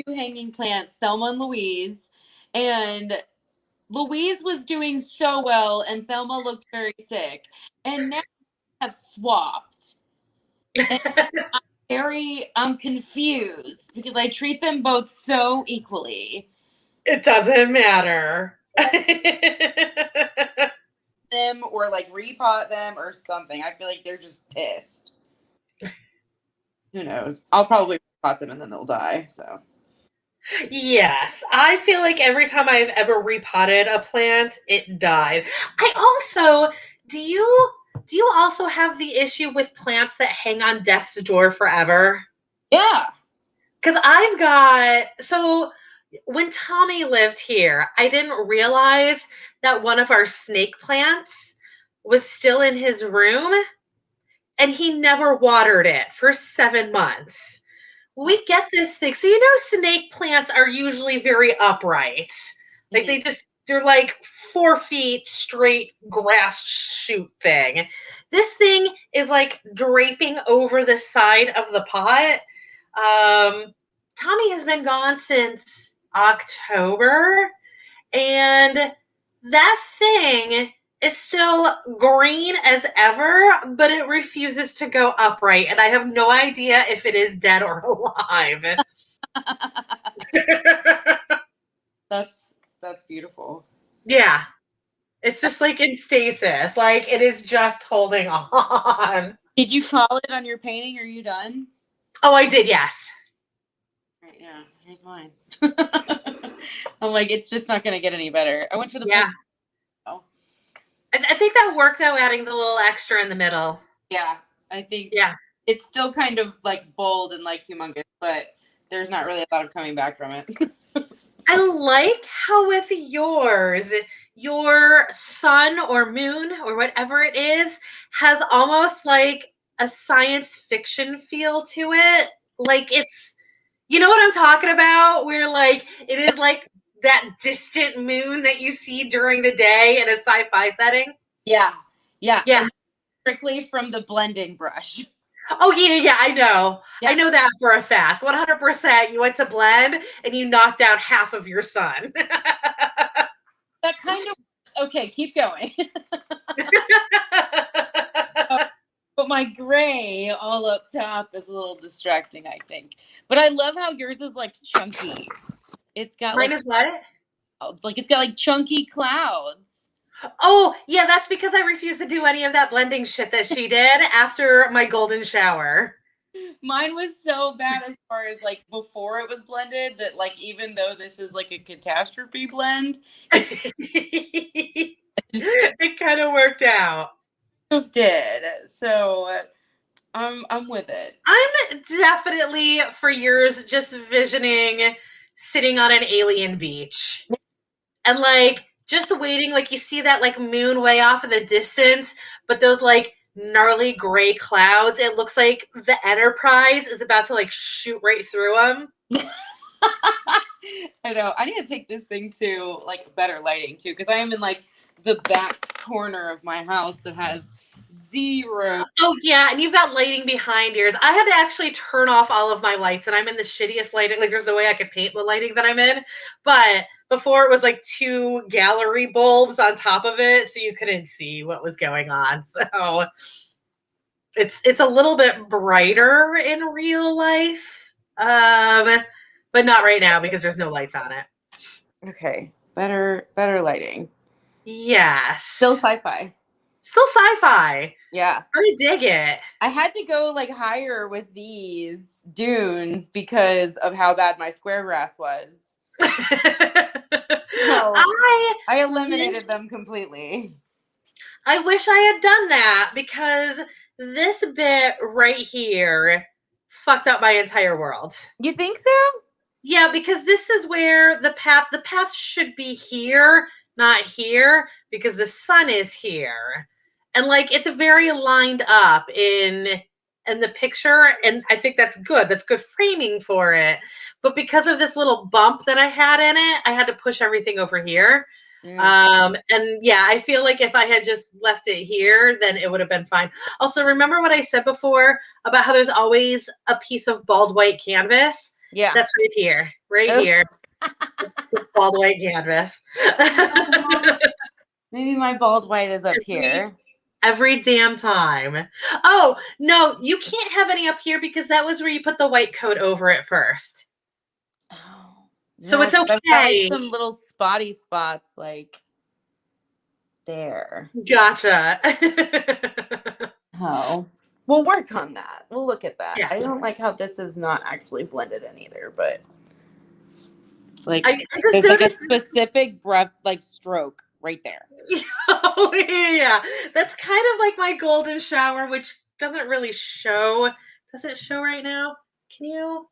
Two hanging plants, Thelma and Louise, and Louise was doing so well, and Thelma looked very sick, and now we have swapped. And I'm confused because I treat them both so equally. It doesn't matter. Them or like repot them or something. I feel like they're just pissed. Who knows? I'll probably repot them and then they'll die. So Yes, I feel like every time I've ever repotted a plant, it died. I also do you also have the issue with plants that hang on death's door forever? yeah, Because I've got so when Tommy lived here, I didn't realize that one of our snake plants was still in his room and he never watered it for 7 months. We get this thing. So, you know, snake plants are usually very upright. Like they're like 4 feet straight grass shoot thing. This thing is like draping over the side of the pot. Tommy has been gone since October, and that thing is still green as ever, but it refuses to go upright, and I have no idea if it is dead or alive. that's that's beautiful. Yeah, it's just like in stasis, like it is just holding on. Did you call it on your painting? Are you done? Oh, I did, yes. Right, yeah. Here's mine. I'm like, it's just not gonna get any better. I went for the Yeah. Oh. I think that worked though, adding the little extra in the middle. Yeah, I think Yeah. it's still kind of like bold and like humongous, but there's not really a lot of coming back from it. I like how with yours, your sun or moon or whatever it is has almost like a science fiction feel to it. Like it's, you know what I'm talking about? Where like it is like that distant moon that you see during the day in a sci-fi setting. Yeah, yeah, Yeah. and strictly from the blending brush. Oh yeah, I know. I Yeah, know that for a fact. 100%. You went to blend and you knocked out half of your sun. that kind of okay. Keep going. But my gray all up top is a little distracting, I think. But I love how yours is like chunky. It's got Mine like is what? clouds. Like it's got like chunky clouds. Oh, yeah, that's because I refused to do any of that blending shit that she did after my golden shower. Mine was so bad as far as like before it was blended that like even though this is like a catastrophe blend, it's It kind of worked out. it did. So I'm with it. I'm definitely for years just visioning sitting on an alien beach and like just waiting, like you see that like moon way off in the distance, but those like gnarly gray clouds, it looks like the Enterprise is about to like shoot right through them. I know. I need to take this thing to like better lighting too, because I am in like the back corner of my house that has zero. Oh yeah, and you've got lighting behind yours. I had to actually turn off all of my lights, and I'm in the shittiest lighting. Like, there's no way I could paint the lighting that I'm in. But before, it was like 2 gallery bulbs on top of it, so you couldn't see what was going on. So it's a little bit brighter in real life, but not right now because there's no lights on it. Okay, better lighting. Yes, Still sci-fi. still sci-fi. Yeah. I dig it. I had to go like higher with these dunes because of how bad my square grass was. So I eliminated them completely. I wish I had done that because this bit right here fucked up my entire world. You think so? Yeah, because this is where the path should be here, not here, because the sun is here. And like it's very lined up in the picture, and I think that's good. That's good framing for it. But because of this little bump that I had in it, I had to push everything over here. And yeah, I feel like if I had just left it here, then it would have been fine. Also, remember what I said before about how there's always a piece of bald white canvas? Yeah. That's right here. Right here. It's bald white canvas. Maybe my bald white is up here. Every damn time. Oh, no, you can't have any up here because that was where you put the white coat over it first. Oh. So Yeah, it's I've got like okay. some little spotty spots like there. Gotcha. Oh. We'll work on that. We'll look at that. Yeah. I don't like how this is not actually blended in either, but it's like I just there's like a noticed specific breath like stroke right there. Oh, yeah. That's kind of like my golden shower, which doesn't really show. Does it show right now? Can you?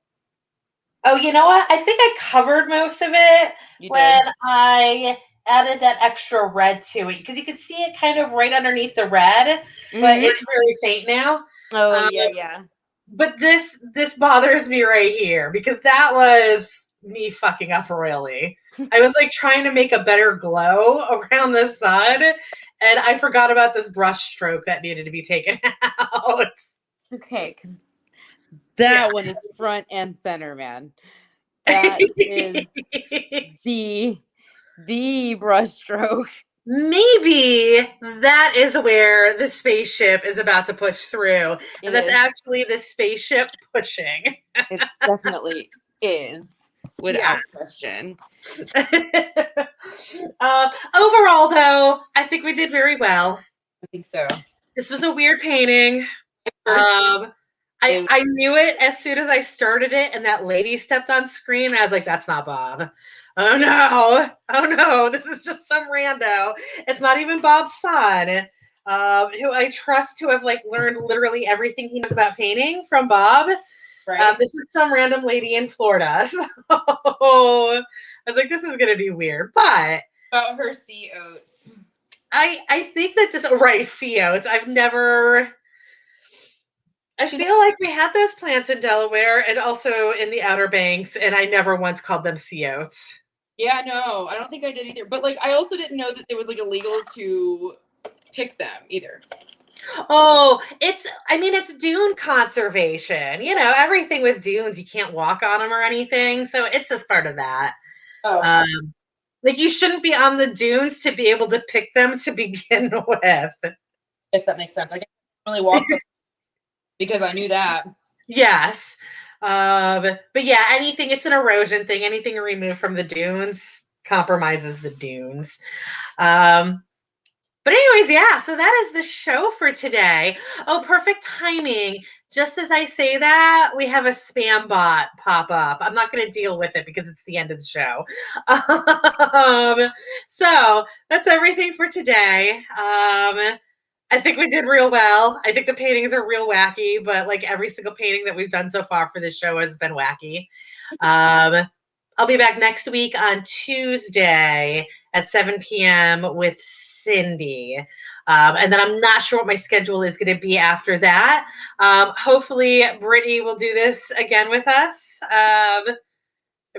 Oh, you know what? I think I covered most of it when I added that extra red to it because you can see it kind of right underneath the red, but it's very faint now. Oh, yeah. But this bothers me right here because that was me fucking up royally. I was like trying to make a better glow around the sun, and I forgot about this brush stroke that needed to be taken out. Okay, because that one is front and center, man. That is the brush stroke. Maybe that is where the spaceship is about to push through. And that's actually the spaceship pushing. It definitely is, without question. Overall, though, I think we did very well. I think so. This was a weird painting. I knew it as soon as I started it, and that lady stepped on screen. I was like, that's not Bob. Oh no, this is just some rando. It's not even Bob's son, who I trust to have like learned literally everything he knows about painting from Bob. Right. This is some random lady in Florida. So I was like, this is gonna be weird. But about her sea oats. I think that this sea oats. I feel like we had those plants in Delaware and also in the Outer Banks, and I never once called them sea oats. Yeah, no, I don't think I did either. But like, I also didn't know that it was like illegal to pick them either. Oh, it's dune conservation. You know, everything with dunes, you can't walk on them or anything. So it's just part of that. Oh. Like you shouldn't be on the dunes to be able to pick them to begin with. Yes, that makes sense. I didn't really walk them because I knew that. Yes. But yeah, it's an erosion thing. Anything removed from the dunes compromises the dunes. But anyways, yeah, so that is the show for today. Oh, perfect timing Just as I say that, we have a spam bot pop up. I'm not going to deal with it because it's the end of the show. So that's everything for today. I think we did real well. I think the paintings are real wacky, but like every single painting that we've done so far for this show has been wacky. I'll be back next week on Tuesday at 7 p.m. with Cindy. And then I'm not sure what my schedule is going to be after that. Hopefully, Brittany will do this again with us. I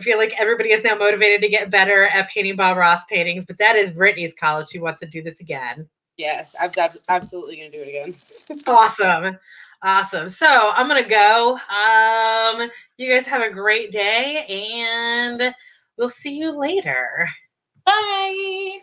feel like everybody is now motivated to get better at painting Bob Ross paintings, but that is Brittany's call. She wants to do this again. Yes, I'm absolutely going to do it again. Awesome. Awesome. So I'm going to go. You guys have a great day, and we'll see you later. Bye.